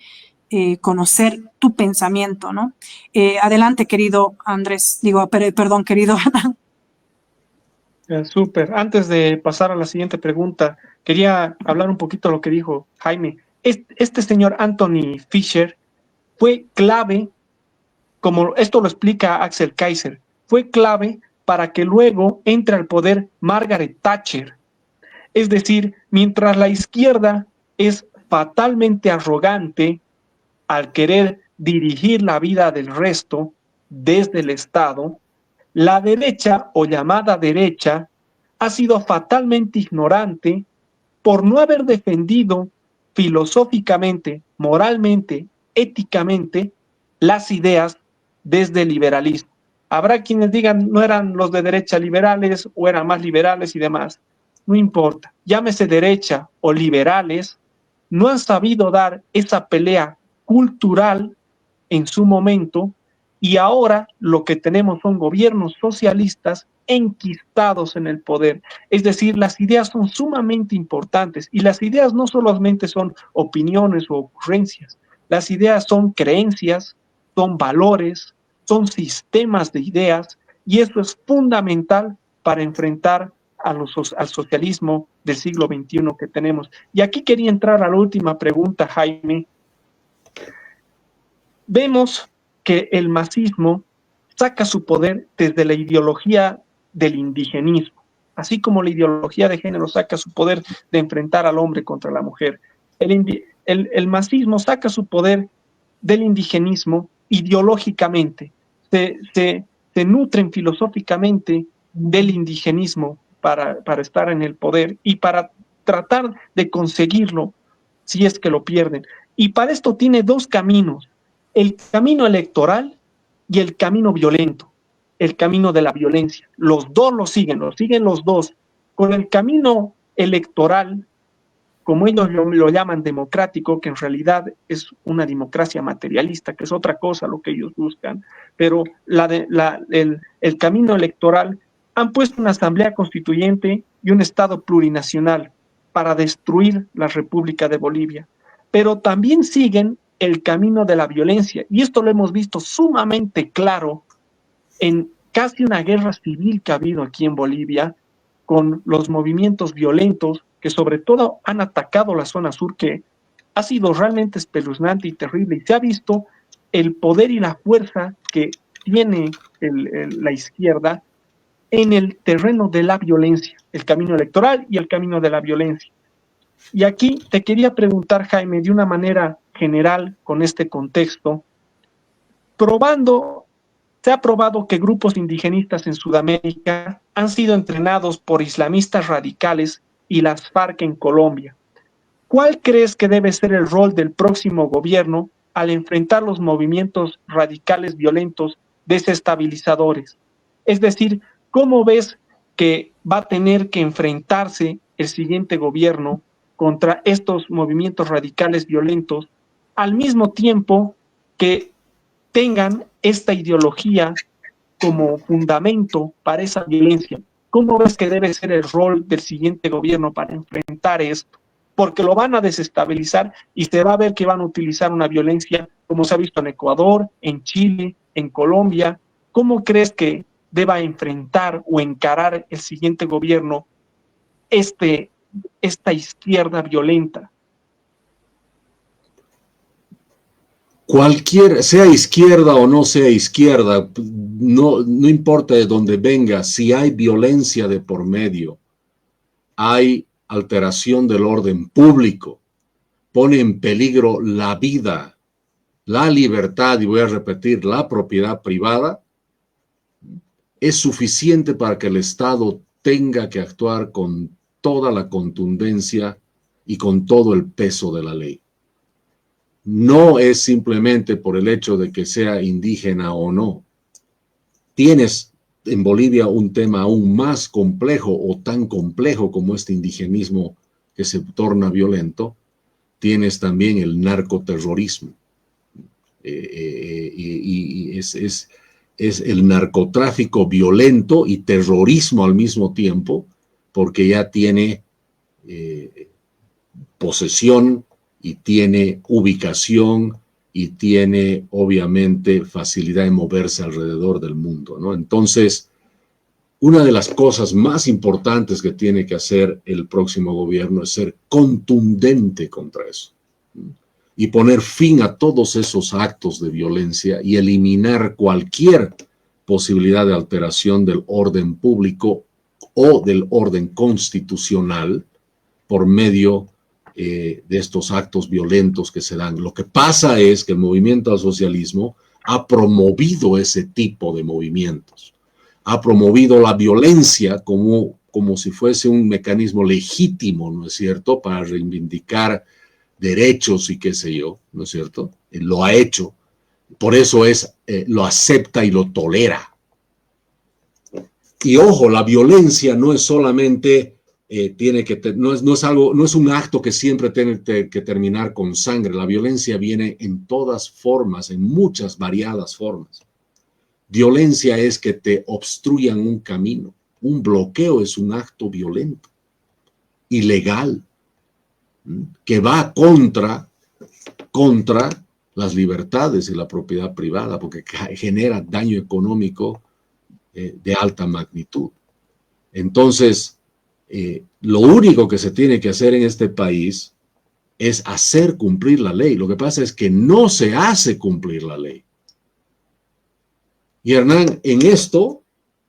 Speaker 1: conocer tu pensamiento, ¿no? Adelante, querido Andrés, perdón, querido Hernán.
Speaker 2: Súper. Antes de pasar a la siguiente pregunta, quería hablar un poquito de lo que dijo Jaime. Este señor Anthony Fisher fue clave, como esto lo explica Axel Kaiser, fue clave para que luego entre al poder Margaret Thatcher. Es decir, mientras la izquierda es fatalmente arrogante al querer dirigir la vida del resto desde el Estado, la derecha o llamada derecha ha sido fatalmente ignorante por no haber defendido filosóficamente, moralmente, éticamente las ideas desde el liberalismo. Habrá quienes digan no eran los de derecha liberales o eran más liberales y demás. No importa, llámese derecha o liberales, no han sabido dar esa pelea cultural en su momento, y ahora lo que tenemos son gobiernos socialistas enquistados en el poder. Es decir, las ideas son sumamente importantes, y las ideas no solamente son opiniones o ocurrencias, las ideas son creencias, son valores, son sistemas de ideas, y eso es fundamental para enfrentar al socialismo del siglo XXI que tenemos. Y aquí quería entrar a la última pregunta, Jaime. Vemos que el masismo saca su poder desde la ideología del indigenismo, así como la ideología de género saca su poder de enfrentar al hombre contra la mujer. El masismo saca su poder del indigenismo ideológicamente, se nutren filosóficamente del indigenismo para estar en el poder y para tratar de conseguirlo si es que lo pierden. Y para esto tiene 2 caminos: el camino electoral y el camino violento. el camino de la violencia. Los dos lo siguen los dos. Con el camino electoral, como ellos lo llaman democrático, que en realidad es una democracia materialista, que es otra cosa lo que ellos buscan, pero el camino electoral han puesto una asamblea constituyente y un Estado plurinacional para destruir la República de Bolivia. Pero también siguen el camino de la violencia, y esto lo hemos visto sumamente claro en casi una guerra civil que ha habido aquí en Bolivia, con los movimientos violentos que sobre todo han atacado la zona sur, que ha sido realmente espeluznante y terrible, y se ha visto el poder y la fuerza que tiene la izquierda en el terreno de la violencia, el camino electoral y el camino de la violencia. Y aquí te quería preguntar, Jaime, de una manera general, con este contexto, se ha probado que grupos indigenistas en Sudamérica han sido entrenados por islamistas radicales y las FARC en Colombia. ¿Cuál crees que debe ser el rol del próximo gobierno al enfrentar los movimientos radicales violentos desestabilizadores? Es decir, ¿cómo ves que va a tener que enfrentarse el siguiente gobierno contra estos movimientos radicales violentos, al mismo tiempo que tengan esta ideología como fundamento para esa violencia? ¿Cómo ves que debe ser el rol del siguiente gobierno para enfrentar esto? Porque lo van a desestabilizar y se va a ver que van a utilizar una violencia como se ha visto en Ecuador, en Chile, en Colombia. ¿Cómo crees que deba enfrentar o encarar el siguiente gobierno esta izquierda violenta?
Speaker 3: Cualquier, sea izquierda o no sea izquierda, no importa de dónde venga, si hay violencia de por medio, hay alteración del orden público, pone en peligro la vida, la libertad, y voy a repetir, la propiedad privada, es suficiente para que el Estado tenga que actuar con toda la contundencia y con todo el peso de la ley. No es simplemente por el hecho de que sea indígena o no. Tienes en Bolivia un tema aún más complejo o tan complejo como este indigenismo que se torna violento. Tienes también el narcoterrorismo. Y es el narcotráfico violento y terrorismo al mismo tiempo, porque ya tiene posesión y tiene ubicación y tiene obviamente facilidad de moverse alrededor del mundo, ¿no? Entonces, una de las cosas más importantes que tiene que hacer el próximo gobierno es ser contundente contra eso y poner fin a todos esos actos de violencia y eliminar cualquier posibilidad de alteración del orden público o del orden constitucional por medio de estos actos violentos que se dan. Lo que pasa es que el movimiento al socialismo ha promovido ese tipo de movimientos, ha promovido la violencia como si fuese un mecanismo legítimo, ¿no es cierto?, para reivindicar derechos y qué sé yo, ¿no es cierto? Lo ha hecho, por eso lo acepta y lo tolera. Y ojo, la violencia no es solamente no es un acto que siempre tiene que terminar con sangre. La violencia viene en todas formas, en muchas variadas formas. Violencia es que te obstruyan un camino. Un bloqueo es un acto violento, ilegal, que va contra las libertades y la propiedad privada, porque genera daño económico de alta magnitud. Entonces, lo único que se tiene que hacer en este país es hacer cumplir la ley. Lo que pasa es que no se hace cumplir la ley. Y Hernán, en esto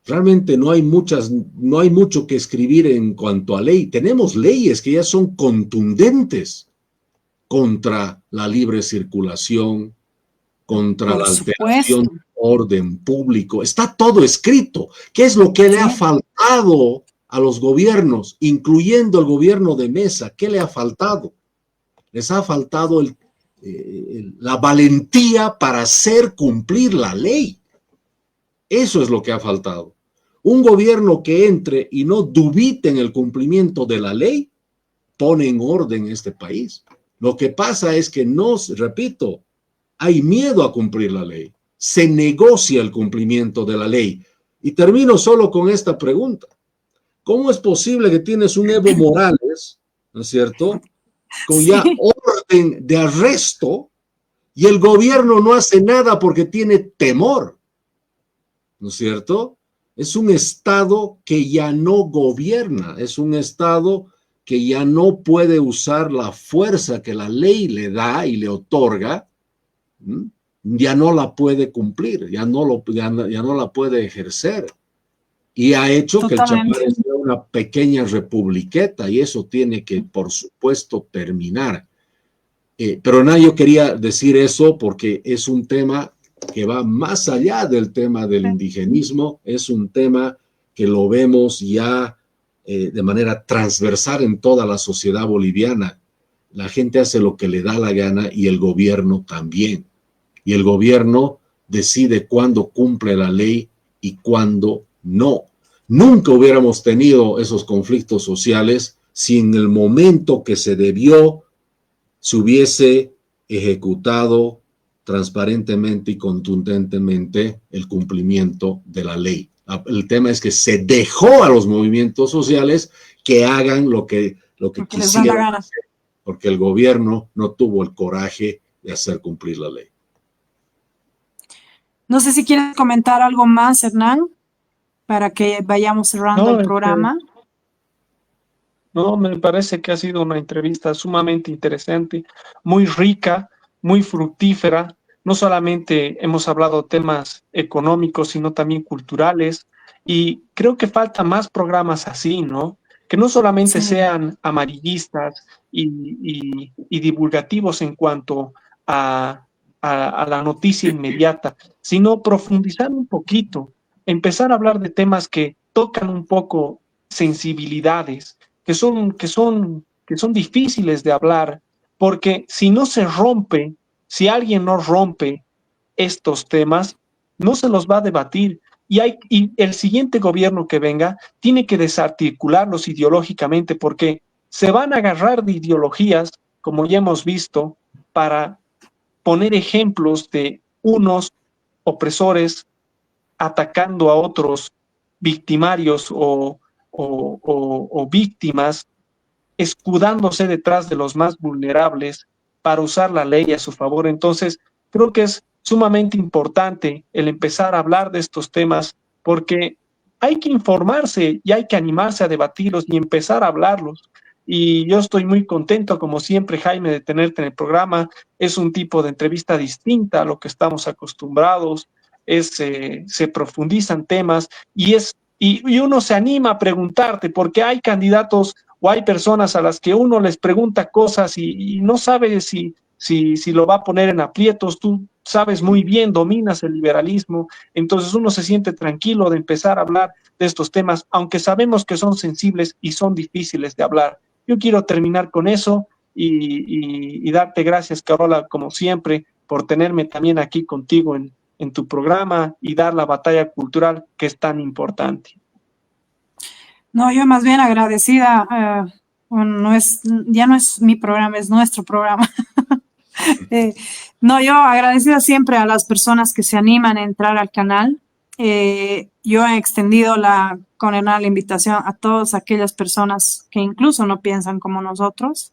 Speaker 3: realmente no hay mucho que escribir en cuanto a ley. Tenemos leyes que ya son contundentes contra la libre circulación, contra la alteración del orden público. Está todo escrito. ¿Qué es lo que le ha faltado a los gobiernos, incluyendo el gobierno de Mesa? ¿Qué le ha faltado? Les ha faltado la valentía para hacer cumplir la ley. Eso es lo que ha faltado. Un gobierno que entre y no dubite en el cumplimiento de la ley, pone en orden este país. Lo que pasa es que repito, hay miedo a cumplir la ley. Se negocia el cumplimiento de la ley. Y termino solo con esta pregunta. ¿Cómo es posible que tienes un Evo Morales, ¿no es cierto?, con ya orden de arresto y el gobierno no hace nada porque tiene temor? ¿No es cierto? Es un Estado que ya no gobierna, es un Estado que ya no puede usar la fuerza que la ley le da y le otorga, ya no la puede cumplir, ya no la puede ejercer. Y ha hecho
Speaker 1: Totalmente.
Speaker 3: que el Chapare sea una pequeña republiqueta, y eso tiene que, por supuesto, terminar. Pero nada, yo quería decir eso porque es un tema que va más allá del tema del indigenismo, es un tema que lo vemos ya de manera transversal en toda la sociedad boliviana. La gente hace lo que le da la gana y el gobierno también. Y el gobierno decide cuándo cumple la ley y cuándo no. Nunca hubiéramos tenido esos conflictos sociales si en el momento que se debió se hubiese ejecutado transparentemente y contundentemente el cumplimiento de la ley. El tema es que se dejó a los movimientos sociales que hagan lo que quisieran hacer, porque el gobierno no tuvo el coraje de hacer cumplir la ley.
Speaker 1: No sé si quieres comentar algo más, Hernán, para que vayamos cerrando el programa.
Speaker 2: No, me parece que ha sido una entrevista sumamente interesante, muy rica, muy fructífera. No solamente hemos hablado temas económicos, sino también culturales. Y creo que faltan más programas así, ¿no? Que no solamente sean amarillistas y divulgativos en cuanto a la noticia inmediata, sino profundizar un poquito, empezar a hablar de temas que tocan un poco sensibilidades, que son difíciles de hablar, porque si no se rompe, si alguien no rompe estos temas, no se los va a debatir. Y el siguiente gobierno que venga tiene que desarticularlos ideológicamente, porque se van a agarrar de ideologías, como ya hemos visto, para poner ejemplos de unos opresores atacando a otros victimarios o víctimas, escudándose detrás de los más vulnerables para usar la ley a su favor. Entonces, creo que es sumamente importante el empezar a hablar de estos temas, porque hay que informarse y hay que animarse a debatirlos y empezar a hablarlos. Y yo estoy muy contento, como siempre, Jaime, de tenerte en el programa. Es un tipo de entrevista distinta a lo que estamos acostumbrados. Se profundizan temas y uno se anima a preguntarte, porque hay candidatos o hay personas a las que uno les pregunta cosas y no sabe si lo va a poner en aprietos. Tú sabes muy bien, dominas el liberalismo, entonces uno se siente tranquilo de empezar a hablar de estos temas, aunque sabemos que son sensibles y son difíciles de hablar. Yo quiero terminar con eso y darte gracias, Carola, como siempre, por tenerme también aquí contigo en tu programa y dar la batalla cultural que es tan importante.
Speaker 1: No, yo más bien agradecida. Ya no es mi programa, es nuestro programa. No, yo agradecida siempre a las personas que se animan a entrar al canal. Yo he extendido la invitación a todas aquellas personas que incluso no piensan como nosotros.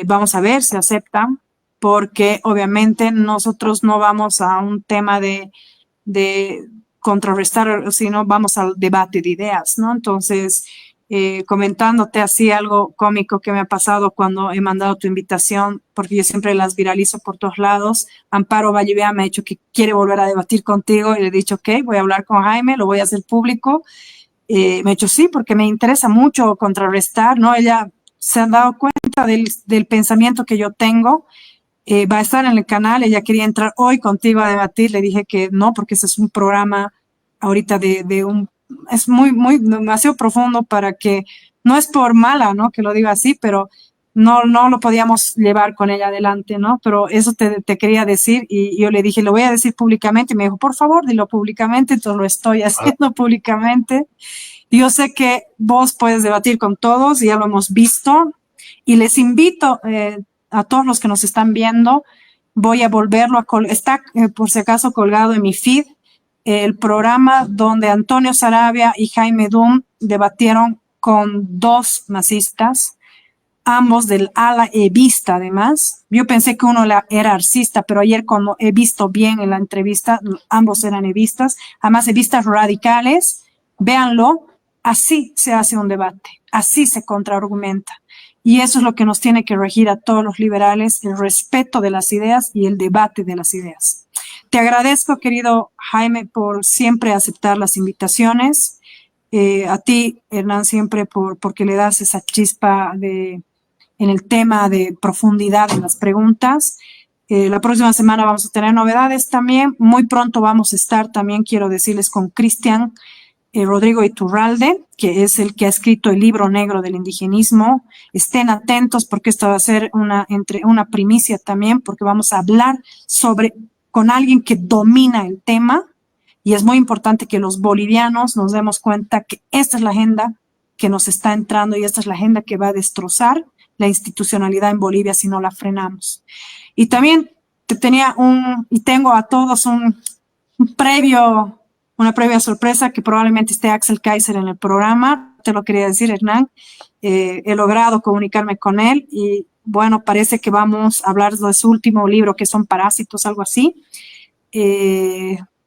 Speaker 1: Vamos a ver si aceptan, porque obviamente nosotros no vamos a un tema de contrarrestar, sino vamos al debate de ideas, ¿no? Entonces, comentándote así algo cómico que me ha pasado cuando he mandado tu invitación, porque yo siempre las viralizo por todos lados. Amparo Vallivea me ha dicho que quiere volver a debatir contigo y le he dicho, ok, voy a hablar con Jaime, lo voy a hacer público. Me ha dicho sí, porque me interesa mucho contrarrestar, ¿no? Ella se ha dado cuenta del pensamiento que yo tengo. Va a estar en el canal, ella quería entrar hoy contigo a debatir, le dije que no, porque ese es un programa ahorita es muy demasiado profundo para que, no es por mala, ¿no?, que lo diga así, pero no lo podíamos llevar con ella adelante, ¿no? Pero eso te quería decir y yo le dije, lo voy a decir públicamente. Y me dijo, por favor, dilo públicamente. Entonces lo estoy haciendo públicamente. Yo sé que vos puedes debatir con todos, ya lo hemos visto. Y les invito a todos los que nos están viendo, voy a volverlo a está por si acaso colgado en mi feed, el programa donde Antonio Sarabia y Jaime Dum debatieron con dos masistas, ambos del ala evista además. Yo pensé que uno era arcista, pero ayer cuando he visto bien en la entrevista, ambos eran evistas, además evistas radicales. Véanlo, así se hace un debate, así se contraargumenta. Y eso es lo que nos tiene que regir a todos los liberales, el respeto de las ideas y el debate de las ideas. Te agradezco, querido Jaime, por siempre aceptar las invitaciones. A ti, Hernán, siempre porque le das esa chispa en el tema de profundidad en las preguntas. La próxima semana vamos a tener novedades también. Muy pronto vamos a estar también, quiero decirles, con Cristian Rodrigo Iturralde, que es el que ha escrito el libro negro del indigenismo. Estén atentos porque esto va a ser una primicia también, porque vamos a hablar con alguien que domina el tema. Y es muy importante que los bolivianos nos demos cuenta que esta es la agenda que nos está entrando y esta es la agenda que va a destrozar la institucionalidad en Bolivia si no la frenamos. Y también tengo a todos una previa sorpresa, que probablemente esté Axel Kaiser en el programa. Te lo quería decir, Hernán. He logrado comunicarme con él y bueno, parece que vamos a hablar de su último libro, que son Parásitos, algo así.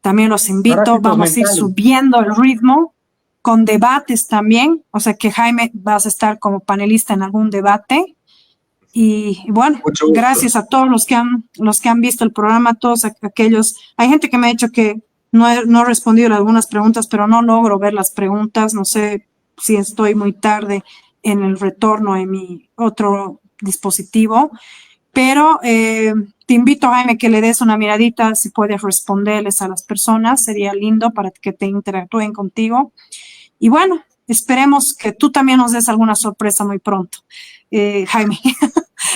Speaker 1: También los invito,
Speaker 2: Parásitos
Speaker 1: vamos mentales. A ir subiendo el ritmo con debates también, o sea que Jaime vas a estar como panelista en algún debate. Y bueno, gracias a todos los que han visto el programa, todos aquellos. Hay gente que me ha dicho que no he respondido a algunas preguntas, pero no logro ver las preguntas. No sé si estoy muy tarde en el retorno en mi otro dispositivo. Pero te invito, Jaime, que le des una miradita, si puedes responderles a las personas, sería lindo para que te interactúen contigo. Y bueno, esperemos que tú también nos des alguna sorpresa muy pronto, Jaime.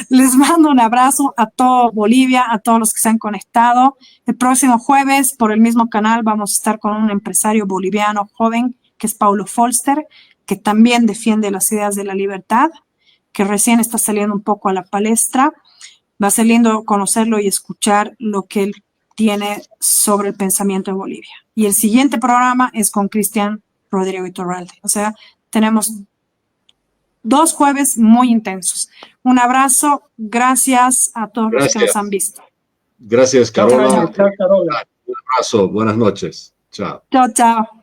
Speaker 1: Les mando un abrazo a todo Bolivia, a todos los que se han conectado. El próximo jueves, por el mismo canal, vamos a estar con un empresario boliviano joven, que es Paulo Folster, que también defiende las ideas de la libertad, que recién está saliendo un poco a la palestra. Va a ser lindo conocerlo y escuchar lo que él tiene sobre el pensamiento de Bolivia. Y el siguiente programa es con Cristian Rodrigo Iturralde. O sea, tenemos 2 jueves muy intensos. Un abrazo. Gracias a todos los que nos han visto.
Speaker 3: Gracias, Carola.
Speaker 2: Chao, Carola.
Speaker 3: Un abrazo. Buenas noches. Chao.
Speaker 1: Chao, chao.